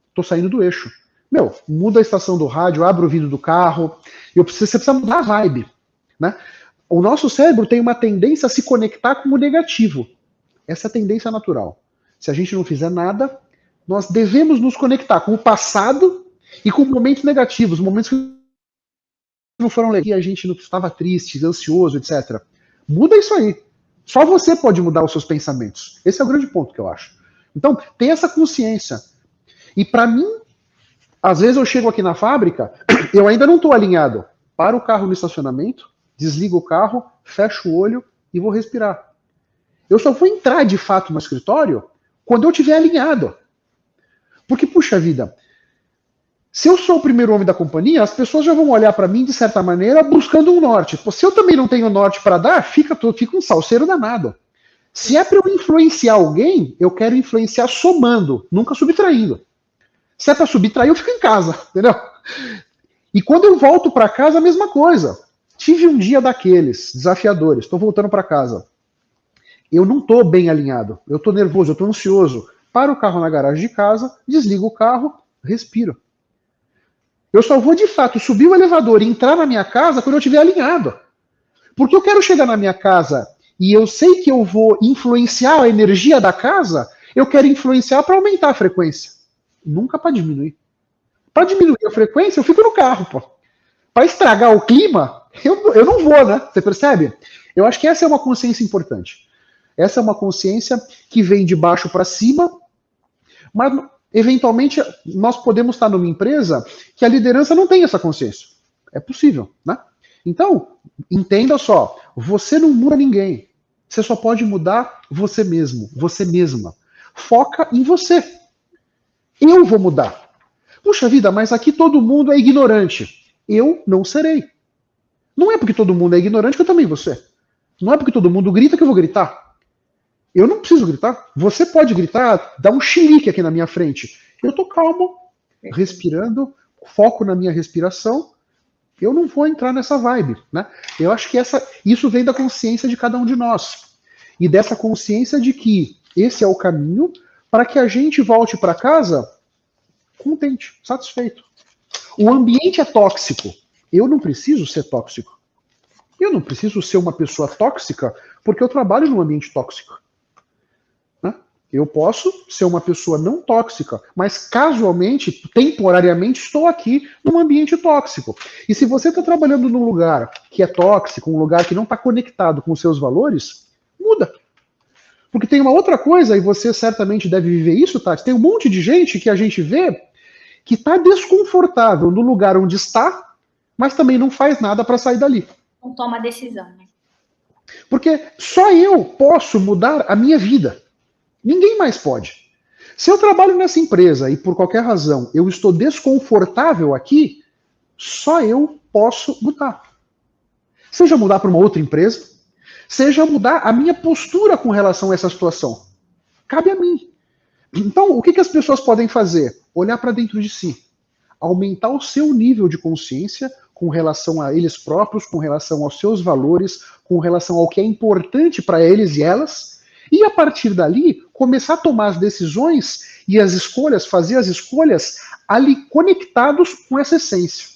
estou saindo do eixo. Meu, muda a estação do rádio, abre o vidro do carro, você precisa mudar a vibe, né? O nosso cérebro tem uma tendência a se conectar com o negativo. Essa é a tendência natural. Se a gente não fizer nada, nós devemos nos conectar com o passado e com momentos negativos, momentos que não foram legais, a gente não estava triste, ansioso, etc. Muda isso aí. Só você pode mudar os seus pensamentos. Esse é o grande ponto que eu acho. Então, tem essa consciência. E para mim, às vezes eu chego aqui na fábrica, eu ainda não estou alinhado. Paro o carro no estacionamento, desligo o carro, fecho o olho e vou respirar. Eu só vou entrar de fato no escritório quando eu estiver alinhado. Porque, puxa vida, se eu sou o primeiro homem da companhia, as pessoas já vão olhar para mim, de certa maneira, buscando um norte. Pô, se eu também não tenho norte para dar, fica um salseiro danado. Se é para eu influenciar alguém, eu quero influenciar somando, nunca subtraindo. Se é para subtrair, eu fico em casa, entendeu? E quando eu volto para casa, a mesma coisa. Tive um dia daqueles, desafiadores, estou voltando para casa. Eu não estou bem alinhado, eu estou nervoso, eu estou ansioso. Paro o carro na garagem de casa, desligo o carro, respiro. Eu só vou, de fato, subir o elevador e entrar na minha casa quando eu estiver alinhado. Porque eu quero chegar na minha casa e eu sei que eu vou influenciar a energia da casa, eu quero influenciar para aumentar a frequência. Nunca para diminuir. Para diminuir a frequência, eu fico no carro, pô. Para estragar o clima, eu não vou, né? Você percebe? Eu acho que essa é uma consciência importante. Essa é uma consciência que vem de baixo para cima, mas eventualmente nós podemos estar numa empresa que a liderança não tem essa consciência. É possível, né? Então, entenda só, você não muda ninguém. Você só pode mudar você mesmo, você mesma. Foca em você. Eu vou mudar. Puxa vida, mas aqui todo mundo é ignorante. Eu não serei. Não é porque todo mundo é ignorante que eu também vou ser. Não é porque todo mundo grita que eu vou gritar. Eu não preciso gritar. Você pode gritar, dar um chilique aqui na minha frente. Eu tô calmo, respirando, foco na minha respiração. Eu não vou entrar nessa vibe, né? Eu acho que isso vem da consciência de cada um de nós. E dessa consciência de que esse é o caminho para que a gente volte para casa contente, satisfeito. O ambiente é tóxico. Eu não preciso ser tóxico. Eu não preciso ser uma pessoa tóxica porque eu trabalho num ambiente tóxico. Né? Eu posso ser uma pessoa não tóxica, mas casualmente, temporariamente, estou aqui num ambiente tóxico. E se você está trabalhando num lugar que é tóxico, um lugar que não está conectado com os seus valores, muda. Porque tem uma outra coisa, e você certamente deve viver isso, Tati, tem um monte de gente que a gente vê que está desconfortável no lugar onde está, mas também não faz nada para sair dali. Não toma decisão, né? Porque só eu posso mudar a minha vida. Ninguém mais pode. Se eu trabalho nessa empresa e por qualquer razão eu estou desconfortável aqui, só eu posso mudar. Seja mudar para uma outra empresa, seja mudar a minha postura com relação a essa situação. Cabe a mim. Então, o que as pessoas podem fazer? Olhar para dentro de si. Aumentar o seu nível de consciência com relação a eles próprios, com relação aos seus valores, com relação ao que é importante para eles e elas, e a partir dali começar a tomar as decisões e as escolhas, fazer as escolhas ali conectados com essa essência.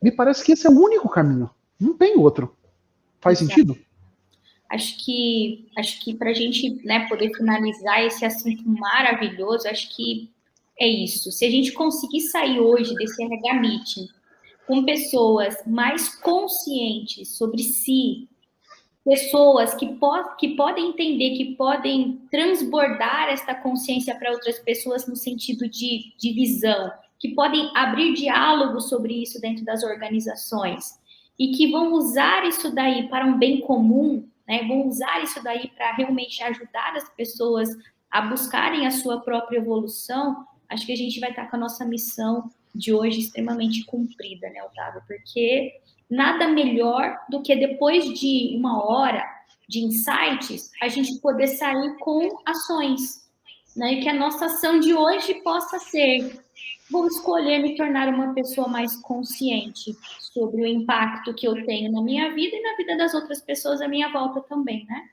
Me parece que esse é o único caminho, não tem outro. Faz sentido? Acho que para a gente, né, poder finalizar esse assunto maravilhoso, acho que é isso. Se a gente conseguir sair hoje desse RH Meeting com pessoas mais conscientes sobre si, pessoas que podem entender, que podem transbordar esta consciência para outras pessoas no sentido de visão, que podem abrir diálogo sobre isso dentro das organizações e que vão usar isso daí para um bem comum, né? Vão usar isso daí para realmente ajudar as pessoas a buscarem a sua própria evolução. Acho que a gente vai estar com a nossa missão de hoje extremamente cumprida, né, Otávio? Porque nada melhor do que depois de uma hora de insights, a gente poder sair com ações, né? E que a nossa ação de hoje possa ser: vou escolher me tornar uma pessoa mais consciente sobre o impacto que eu tenho na minha vida e na vida das outras pessoas à minha volta também, né?